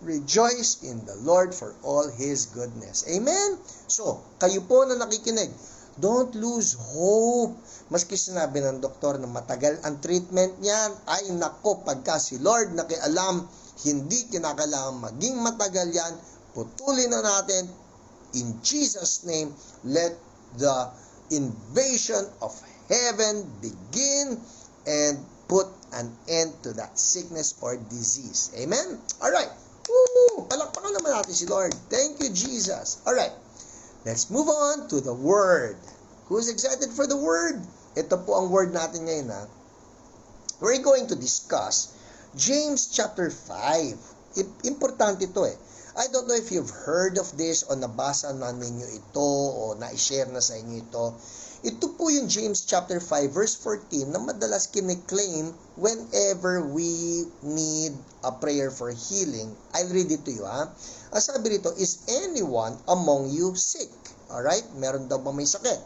rejoice in the Lord for all His goodness. Amen? So, kayo po na nakikinig, don't lose hope. Maski sinabi ng doktor na matagal ang treatment niyan, ay nako, pagka si Lord nakialam, hindi kinakailangan maging matagal yan, putulin na natin. In Jesus' name, let the invasion of heaven begin and put an end to that sickness or disease. Amen? Alright. Woo! Palakpakan naman natin si Lord. Thank you, Jesus. Alright. Let's move on to the Word. Who's excited for the Word? Ito po ang Word natin ngayon, ha? We're going to discuss James chapter 5. Importante ito eh. I don't know if you've heard of this o nabasa na ninyo ito o na-share na sa inyo ito. Ito po yung James chapter 5 verse 14 na madalas kiniklaim whenever we need a prayer for healing. I'll read it to you, ha? Ang sabi rito, is anyone among you sick? Alright? Meron daw ba may sakit?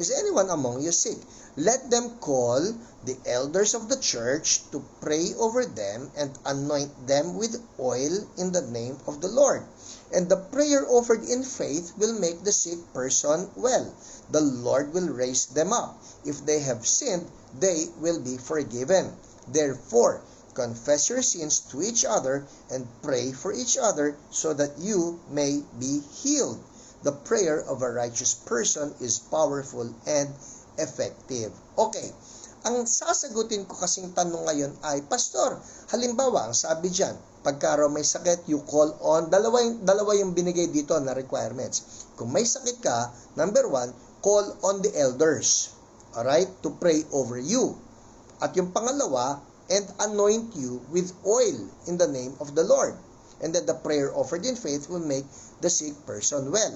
Is anyone among you sick? Let them call the elders of the church to pray over them and anoint them with oil in the name of the Lord. And the prayer offered in faith will make the sick person well. The Lord will raise them up. If they have sinned, they will be forgiven. Therefore, confess your sins to each other and pray for each other so that you may be healed. The prayer of a righteous person is powerful and effective. Okay, ang sasagutin ko kasing tanong ngayon ay, Pastor, halimbawa, ang sabi dyan, pagka raw may sakit, you call on, dalawa yung binigay dito na requirements. Kung may sakit ka, number 1, call on the elders, alright, to pray over you. At yung pangalawa, and anoint you with oil in the name of the Lord. And then the prayer offered in faith will make the sick person well.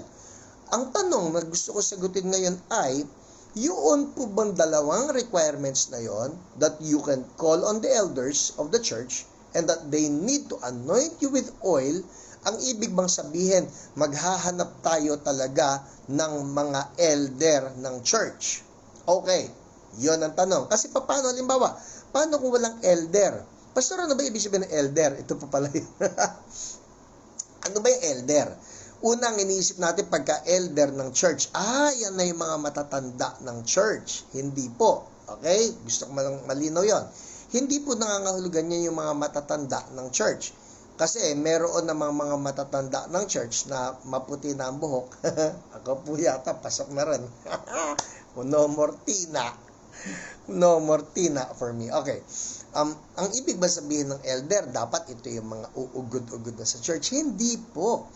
Ang tanong na gusto ko sagutin ngayon ay, yun po bang dalawang requirements na yon, that you can call on the elders of the church and that they need to anoint you with oil, ang ibig bang sabihin, maghahanap tayo talaga ng mga elder ng church? Okay, yon ang tanong. Kasi paano, halimbawa, paano kung walang elder? Pastor, ano ba ibig sabihin ng elder? Ito pa pala yun. Ano ba yung elder? Unang iniisip natin pagka elder ng church, yan na yung mga matatanda ng church. Hindi po. Okay? Gusto ko malinaw yon. Hindi po nangangahulugan yan yung mga matatanda ng church. Kasi meron namang mga matatanda ng church na maputi na ang buhok. Ako po yata, pasok na rin. No more tina. No more tina for me. Okay. Ang ibig ba sabihin ng elder, dapat ito yung mga uugod-ugod na sa church? Hindi po.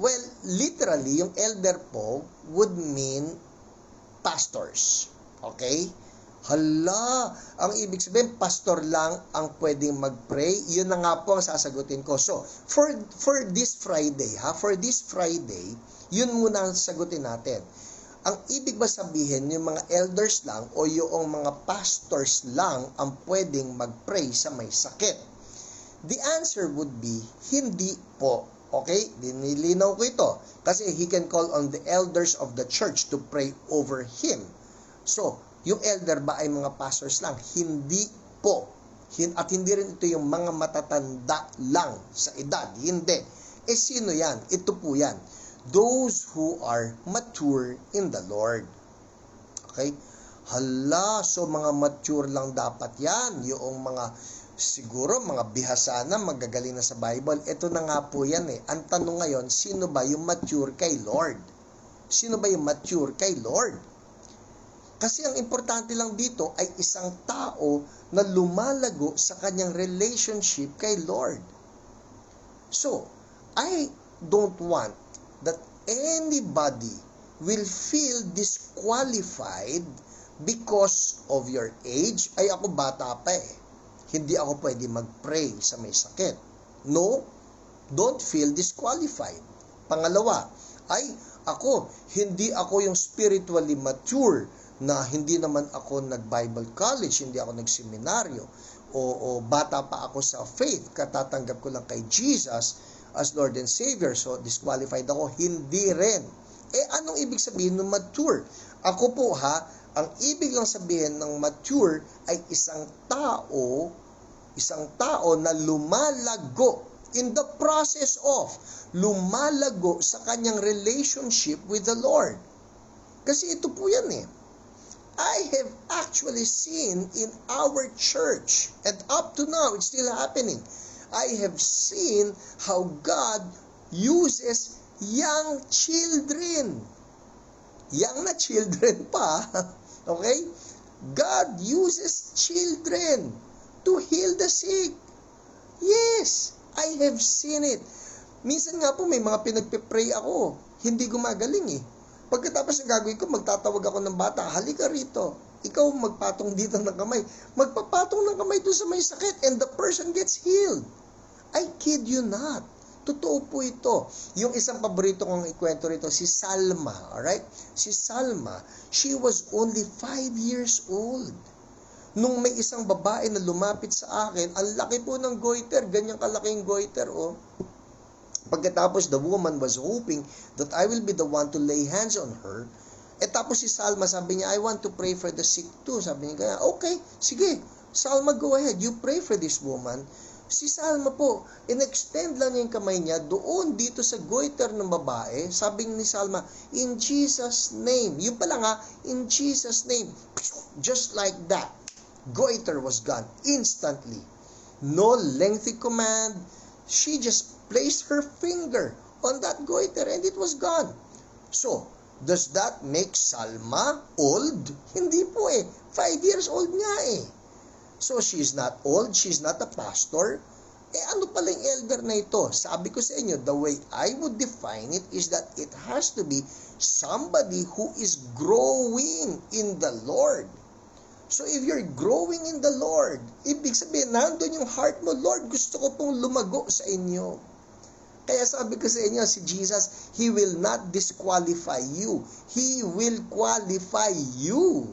Well, literally, yung elder po would mean pastors. Okay? Hala, ang ibig sabihin, pastor lang ang pwedeng mag-pray. Yun na nga po ang sasagutin ko. So, for this Friday, for this Friday, yun muna ang sagutin natin. Ang ibig ba sabihin, yung mga elders lang o yung mga pastors lang ang pwedeng mag-pray sa may sakit? The answer would be, hindi po. Okay? Dinilinaw ko ito. Kasi he can call on the elders of the church to pray over him. So, yung elder ba ay mga pastors lang? Hindi po. At hindi rin ito yung mga matatanda lang sa edad. Hindi. Sino yan? Ito po yan. Those who are mature in the Lord. Okay? Hala, so mga mature lang dapat yan. Yung mga, siguro mga bihasa na, magagaling na sa Bible. Ito na nga po yan eh. Ang tanong ngayon, sino ba yung mature kay Lord? Sino ba yung mature kay Lord? Kasi ang importante lang dito ay isang tao na lumalago sa kanyang relationship kay Lord. So, I don't want that anybody will feel disqualified because of your age. Ay, ako bata pa eh. Hindi ako pwede mag-pray sa may sakit. No, don't feel disqualified. Pangalawa, hindi ako yung spiritually mature na hindi naman ako nag-Bible college, hindi ako nag-seminaryo, o bata pa ako sa faith, katatanggap ko lang kay Jesus as Lord and Savior, so disqualified ako. Hindi rin. Anong ibig sabihin ng mature? Ako po ang ibig lang sabihin ng mature ay isang tao na lumalago in the process of lumalago sa kanyang relationship with the Lord. Kasi ito po yan eh. I have actually seen in our church, and up to now, it's still happening, I have seen how God uses young children. Young na children pa. Okay? God uses children to heal the sick. Yes, I have seen it. Minsan nga po may mga pinagpe-pray ako, hindi gumagaling eh. Pagkatapos ng gagawin ko, magtatawag ako ng bata, halika rito. Ikaw magpatong dito ng kamay. Magpapatong ng kamay doon sa may sakit and the person gets healed. I kid you not. Totoo po ito. Yung isang paborito kong ikwento rito, si Salma. Alright? Si Salma, she was only 5 years old. Nung may isang babae na lumapit sa akin, ang laki po ng goiter, ganyang kalaking goiter, oh. Pagkatapos, the woman was hoping that I will be the one to lay hands on her. Tapos si Salma, sabi niya, I want to pray for the sick too. Sabi niya, okay, sige, Salma, go ahead, you pray for this woman. Si Salma po, in-extend lang niya yung kamay niya doon dito sa goiter ng babae. Sabi ni Salma, in Jesus' name. Yung pala nga, in Jesus' name. Just like that. Goiter was gone instantly. No lengthy command. She just placed her finger on that goiter and it was gone. So, does that make Salma old? Hindi po eh. 5 years old nga eh. So, she's not old, she's not a pastor. Ano pala yung elder na ito? Sabi ko sa inyo, the way I would define it is that it has to be somebody who is growing in the Lord. So, if you're growing in the Lord, ibig sabihin, nandun yung heart mo, Lord, gusto ko pong lumago sa inyo. Kaya sabi ko sa inyo, si Jesus, He will not disqualify you. He will qualify you.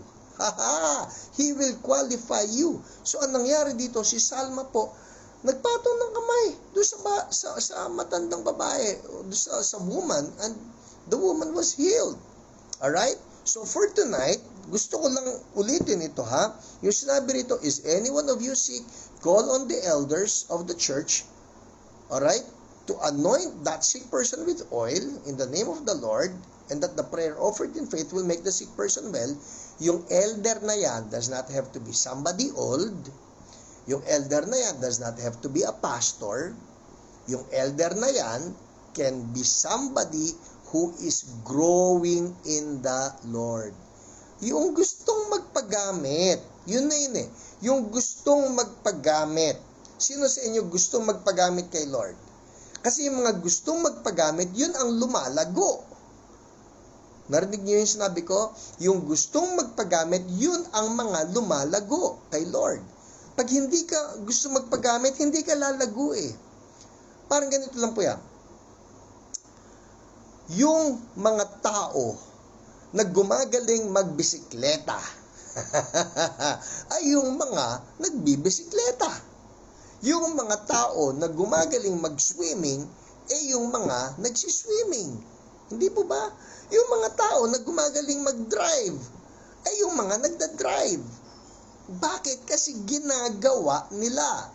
He will qualify you. So, ang nangyari dito, si Salma po, nagpatong ng kamay doon sa matandang babae, sa woman, and the woman was healed. Alright? So, for tonight, gusto ko lang ulitin ito Yung sinabi rito, is any one of you sick? Call on the elders of the church. Alright? to anoint that sick person with oil in the name of the Lord, and that the prayer offered in faith will make the sick person well, yung elder na yan does not have to be somebody old. Yung elder na yan does not have to be a pastor. Yung elder na yan can be somebody who is growing in the Lord. Yung gustong magpagamit, yun na yun eh. Yung gustong magpagamit. Sino sa inyo gustong magpagamit kay Lord? Kasi yung mga gustong magpagamit, yun ang lumalago. Narinig niyo yung sinabi ko? Yung gustong magpagamit, yun ang mga lumalago kay Lord. Pag hindi ka gusto magpagamit, hindi ka lalago eh. Parang ganito lang po yan. Yung mga tao na gumagaling magbisikleta ay yung mga nagbibisikleta. Yung mga tao na gumagaling mag-swimming ay yung mga nagsiswimming. Hindi po ba? Yung mga tao na gumagaling mag-drive ay yung mga nagda-drive. Bakit? Kasi ginagawa nila.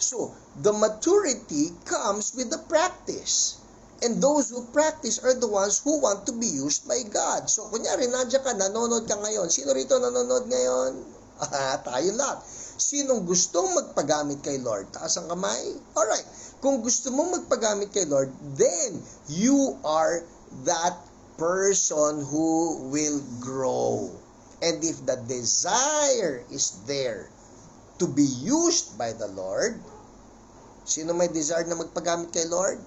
So, the maturity comes with the practice. And those who practice are the ones who want to be used by God. So, kunyari, nandiyan ka, nanonood ka ngayon. Sino rito nanonood ngayon? Tayo lahat. Sinong gustong magpagamit kay Lord? Taas ang kamay? Alright. Kung gusto mong magpagamit kay Lord, then you are that person who will grow. And if the desire is there to be used by the Lord, sino may desire na magpagamit kay Lord?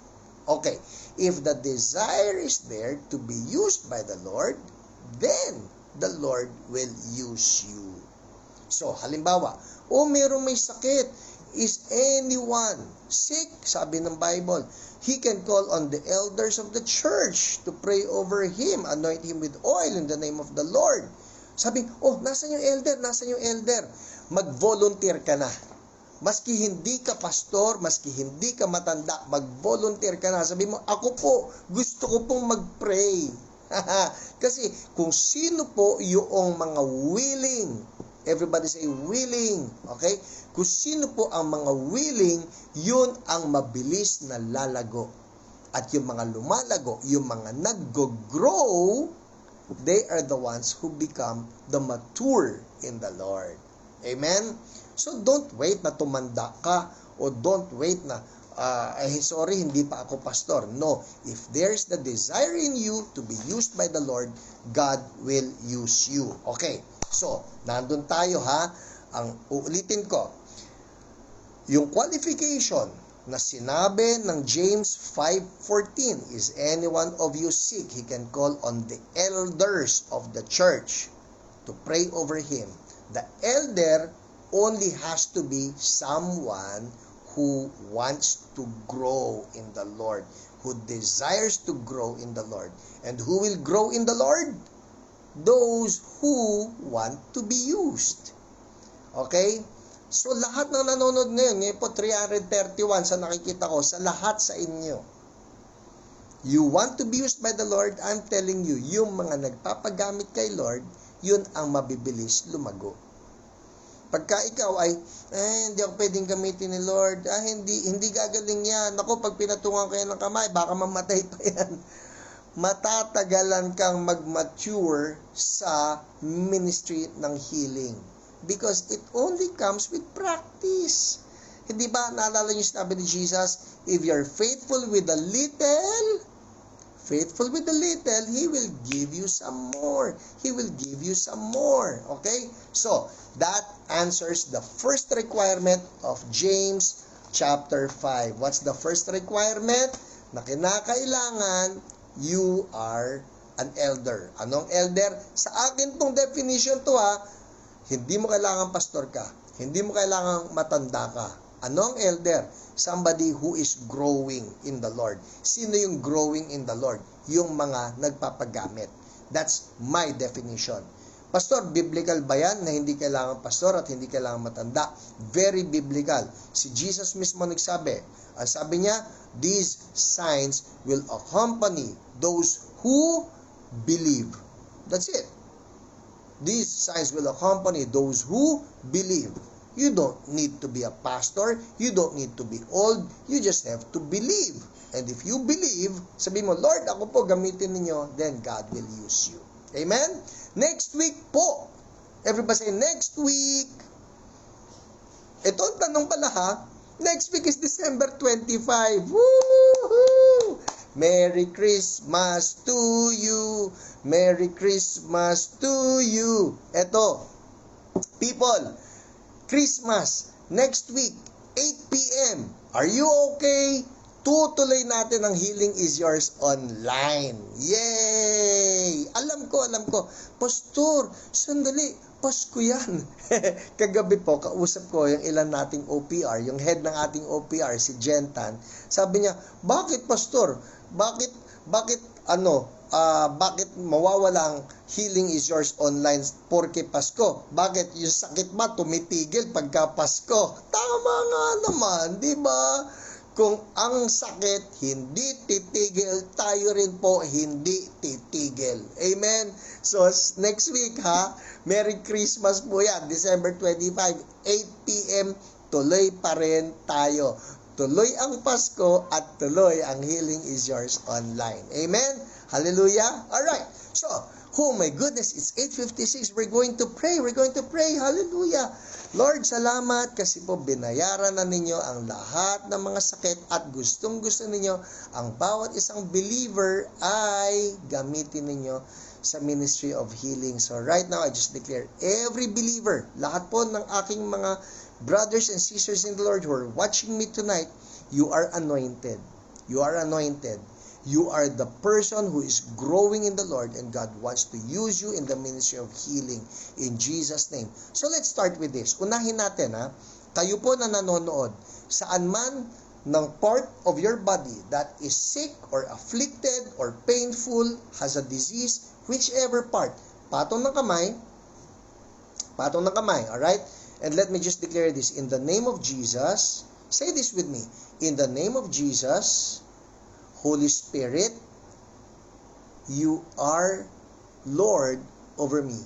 Okay. If the desire is there to be used by the Lord, then the Lord will use you. So, halimbawa, merong may sakit. Is anyone sick? Sabi ng Bible, he can call on the elders of the church to pray over him, anoint him with oil in the name of the Lord. Sabi, nasan yung elder? Nasan yung elder? Mag-volunteer ka na. Maski hindi ka pastor, maski hindi ka matanda, mag-volunteer ka na. Sabi mo, ako po, gusto ko pong mag-pray. Kasi kung sino po yung mga willing, everybody say willing, okay? Kung sino po ang mga willing, yun ang mabilis na lalago. At yung mga lumalago, yung mga nag-grow, they are the ones who become the mature in the Lord. Amen? So, don't wait na tumanda ka o don't wait na, sorry, hindi pa ako pastor. No. If there's the desire in you to be used by the Lord, God will use you. Okay. So, nandun tayo ha. Uulitin ko. Yung qualification na sinabi ng James 5:14 is anyone of you sick, he can call on the elders of the church to pray over him. The elder only has to be someone who wants to grow in the Lord, who desires to grow in the Lord. And who will grow in the Lord? Those who want to be used. Okay? So, lahat ng nanonood ngayon po 331 sa nakikita ko, sa lahat sa inyo. You want to be used by the Lord, I'm telling you, yung mga nagpapagamit kay Lord, yun ang mabibilis lumago. Pagka ikaw ay, hindi ako pwedeng gamitin ni Lord, hindi gagaling yan. Ako, pag pinatungan ko yan ng kamay, baka mamatay pa yan. Matatagalan kang mag-mature sa ministry ng healing. Because it only comes with practice. Hindi ba, naalala niyo sinabi ni Jesus, if you're faithful with a little, He will give you some more. He will give you some more. Okay? So, that answers the first requirement of James chapter 5. What's the first requirement? Na kinakailangan, you are an elder. Anong elder? Sa akin pong definition to hindi mo kailangan pastor ka. Hindi mo kailangan matanda ka. Anong elder? Somebody who is growing in the Lord. Sino yung growing in the Lord? Yung mga nagpapagamit. That's my definition. Pastor, biblical ba yan na hindi kailangan pastor at hindi kailangan matanda? Very biblical. Si Jesus mismo nagsabi. Ang sabi niya, these signs will accompany those who believe. That's it. These signs will accompany those who believe. You don't need to be a pastor. You don't need to be old. You just have to believe. And if you believe, sabi mo, Lord, ako po gamitin ninyo, then God will use you. Amen? Next week po. Everybody say, next week. Ito ang tanong pala ha. Next week is December 25. Woohoo! Merry Christmas to you. Merry Christmas to you. Ito, people, Christmas, next week, 8 p.m. Are you okay? Tutuloy natin ang Healing is Yours online. Yay! Alam ko. Pastor, sandali, Pasko yan. Kagabi po, kausap ko yung ilan nating OPR, yung head ng ating OPR, si Jentan. Sabi niya, bakit Pastor? Bakit mawawala ang Healing is Yours online porke Pasko? Bakit yung sakit ba tumitigil pagka Pasko? Tama nga naman, di ba? Kung ang sakit hindi titigil, tayo rin po hindi titigil. Amen? So, next week ha, Merry Christmas po yan, December 25, 8 p.m., tuloy pa rin tayo. Tuloy ang Pasko at tuloy ang Healing is Yours online. Amen? Hallelujah? Alright. So, oh my goodness, it's 8:56. We're going to pray. Hallelujah. Lord, salamat kasi po binayaran na ninyo ang lahat ng mga sakit at gustong-gusto ninyo ang bawat isang believer ay gamitin ninyo sa ministry of healing. So right now, I just declare every believer, lahat po ng aking mga brothers and sisters in the Lord who are watching me tonight, you are anointed. You are anointed. You are the person who is growing in the Lord and God wants to use you in the ministry of healing in Jesus' name. So let's start with this. Unahin natin ha. Kayo po na nanonood, saan man ng part of your body that is sick or afflicted or painful, has a disease, whichever part, patong ng kamay, alright? And let me just declare this, in the name of Jesus, say this with me, in the name of Jesus, Holy Spirit, you are Lord over me.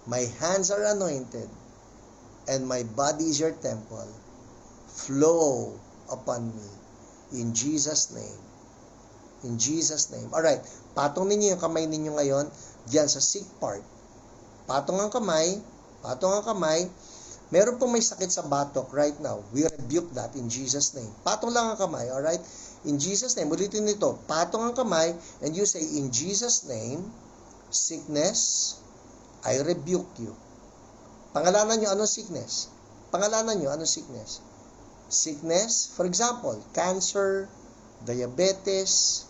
My hands are anointed, and my body is your temple. Flow upon me. In Jesus' name. In Jesus' name. Alright, patong ninyo yung kamay ninyo ngayon, diyan sa sick part. Patong ang kamay. Meron pong may sakit sa batok right now. We rebuke that in Jesus' name. Patong lang ang kamay, alright? In Jesus' name, ulitin nito, patong ang kamay, and you say, in Jesus' name, sickness, I rebuke you. Pangalanan nyo, anong sickness? Sickness, for example, cancer, diabetes,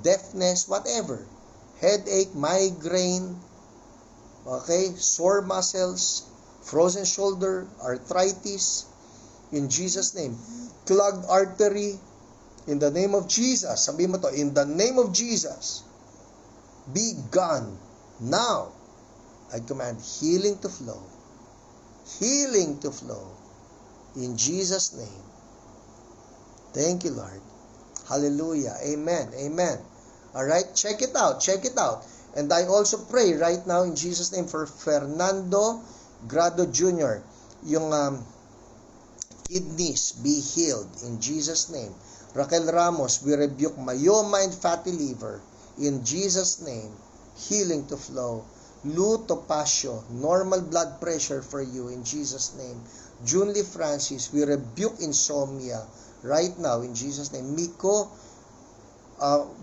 deafness, whatever. Headache, migraine, okay, sore muscles, frozen shoulder, arthritis, in Jesus' name. Clogged artery, in the name of Jesus. Sabihin mo to, in the name of Jesus, be gone. Now, I command healing to flow. Healing to flow. In Jesus' name. Thank you, Lord. Hallelujah. Amen. Amen. Alright, check it out. And I also pray right now in Jesus' name for Fernando Grado Jr. Yung kidneys be healed in Jesus' name. Raquel Ramos, we rebuke myoma and fatty liver in Jesus' name. Healing to flow. Lou Topacio, normal blood pressure for you in Jesus' name. Junlie Francis, we rebuke insomnia right now in Jesus' name. Miko,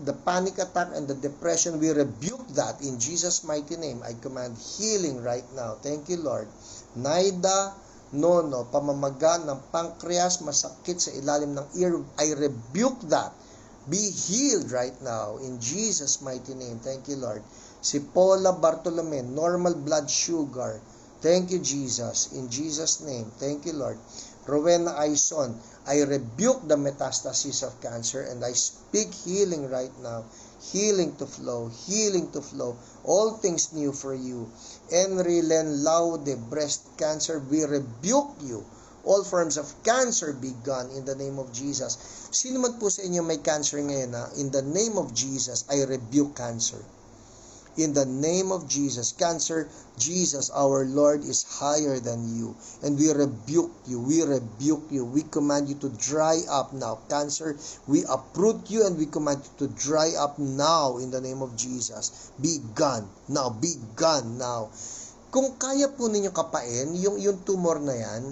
the panic attack and the depression, we rebuke that in Jesus' mighty name. I command healing right now. Thank you, Lord. Naida, Nono, pamamaga ng pancreas, masakit sa ilalim ng ear, I rebuke that. Be healed right now in Jesus' mighty name. Thank you, Lord. Si Paula Bartolome, normal blood sugar. Thank you, Jesus. In Jesus' name. Thank you, Lord. Rowena Aison, I rebuke the metastasis of cancer and I speak healing right now. Healing to flow. All things new for you. Henry Len Laude, breast cancer, we rebuke you. All forms of cancer be gone in the name of Jesus. Sino man po sa inyo may cancer ngayon na, in the name of Jesus, I rebuke cancer. In the name of Jesus. Cancer, Jesus, our Lord, is higher than you. And we rebuke you. We rebuke you. We command you to dry up now. Cancer, we uproot you and we command you to dry up now in the name of Jesus. Be gone now. Be gone now. Kung kaya po ninyo kapain, yung tumor na yan,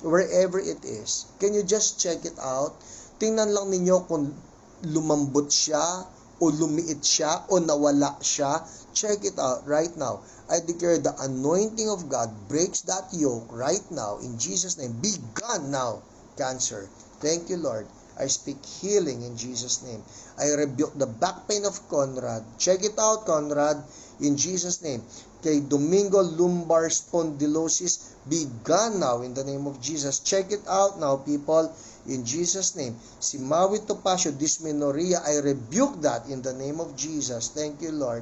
wherever it is, can you just check it out? Tingnan lang ninyo kung lumambot siya, o lumiit siya, o nawala siya. Check it out right now. I declare the anointing of God breaks that yoke right now. In Jesus' name, be gone now, cancer. Thank you, Lord. I speak healing in Jesus' name. I rebuke the back pain of Conrad. Check it out, Conrad, in Jesus' name. Kay Domingo, lumbar spondylosis, be gone now in the name of Jesus. Check it out now, people, in Jesus' name. Si Maui Topacio, dysmenorrhea, I rebuke that in the name of Jesus. Thank you, Lord.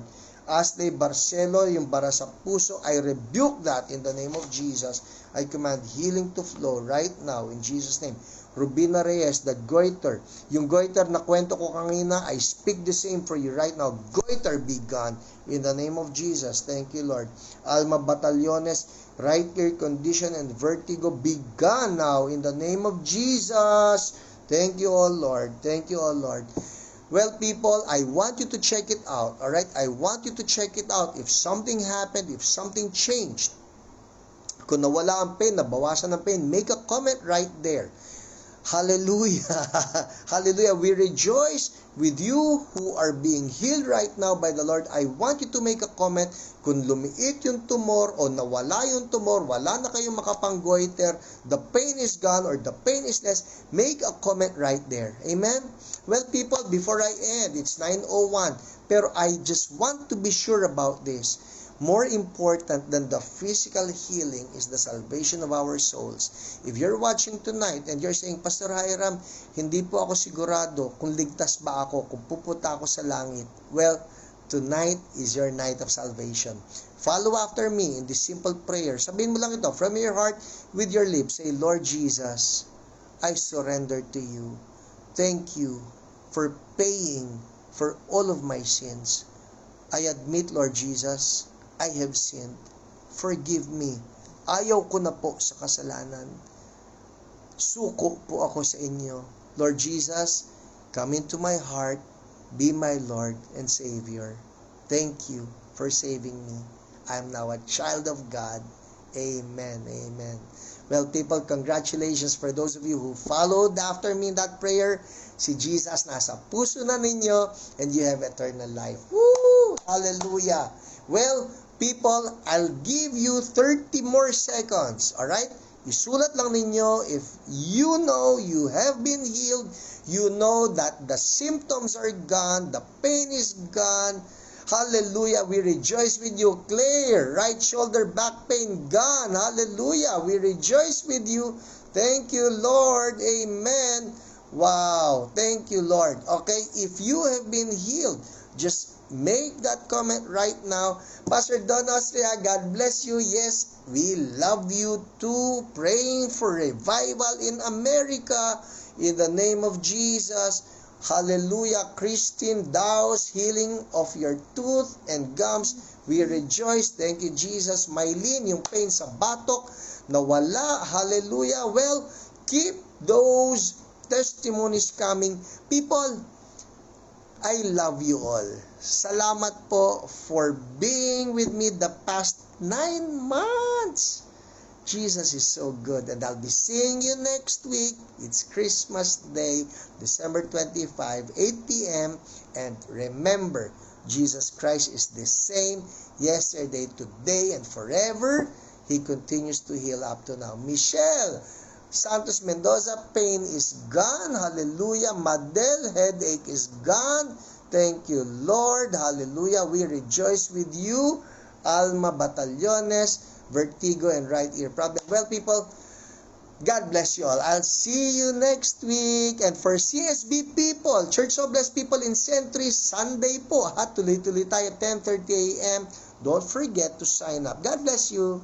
Ashley Barcelo, yung bara sa puso, I rebuke that in the name of Jesus. I command healing to flow right now in Jesus' name. Rubina Reyes, the goiter. Yung goiter na kwento ko kanina, I speak the same for you right now. Goiter, be gone in the name of Jesus. Thank you, Lord. Alma Batallones, right ear condition and vertigo, be gone now in the name of Jesus. Thank you, oh Lord. Thank you, oh Lord. Well, people, I want you to check it out, all right? I want you to check it out. If something happened, if something changed, kung nawala ang pain, nabawasan ang pain, make a comment right there. Hallelujah. Hallelujah. We rejoice with you who are being healed right now by the Lord. I want you to make a comment kung lumiit yung tumor o nawala yung tumor, wala na kayong makapang-goiter, the pain is gone or the pain is less, make a comment right there. Amen? Well, people, before I end, it's 9:01, pero I just want to be sure about this. More important than the physical healing is the salvation of our souls. If you're watching tonight and you're saying, Pastor Hiram, hindi po ako sigurado kung ligtas ba ako, kung pupunta ako sa langit. Well, tonight is your night of salvation. Follow after me in this simple prayer. Sabihin mo lang ito from your heart with your lips. Say, Lord Jesus, I surrender to you. Thank you for paying for all of my sins. I admit, Lord Jesus, I have sinned. Forgive me. Ayaw ko na po sa kasalanan. Suko po ako sa inyo. Lord Jesus, come into my heart. Be my Lord and Savior. Thank you for saving me. I am now a child of God. Amen. Amen. Well, people, congratulations for those of you who followed after me in that prayer. Si Jesus nasa puso na ninyo and you have eternal life. Woo! Hallelujah. Well, people, I'll give you 30 more seconds. Alright? Isulat lang ninyo if you know you have been healed, you know that the symptoms are gone, the pain is gone. Hallelujah. We rejoice with you. Claire, right shoulder, back pain, gone. Hallelujah. We rejoice with you. Thank you, Lord. Amen. Wow. Thank you, Lord. Okay, if you have been healed, just make that comment right now. Pastor Don Austria, God bless you. Yes, we love you too. Praying for revival in America in the name of Jesus. Hallelujah. Christine Dawes, healing of your tooth and gums. We rejoice. Thank you, Jesus. Mylene, yung pain sa batok, nawala. Hallelujah. Well, keep those testimonies coming. People, I love you all. Salamat po for being with me the past 9 months. Jesus is so good, and I'll be seeing you next week. It's Christmas Day, December 25, 8 p.m. And remember, Jesus Christ is the same yesterday, today, and forever. He continues to heal up to now. Michelle Santos Mendoza, pain is gone. Hallelujah. Madel, headache is gone. Thank you, Lord. Hallelujah. We rejoice with you. Alma Batallones, vertigo and right ear problem. Well, people, God bless you all. I'll see you next week. And for CSB people, Church of Blessed People in Century, Sunday po, tuloy-tuloy tayo, 10:30 a.m. Don't forget to sign up. God bless you.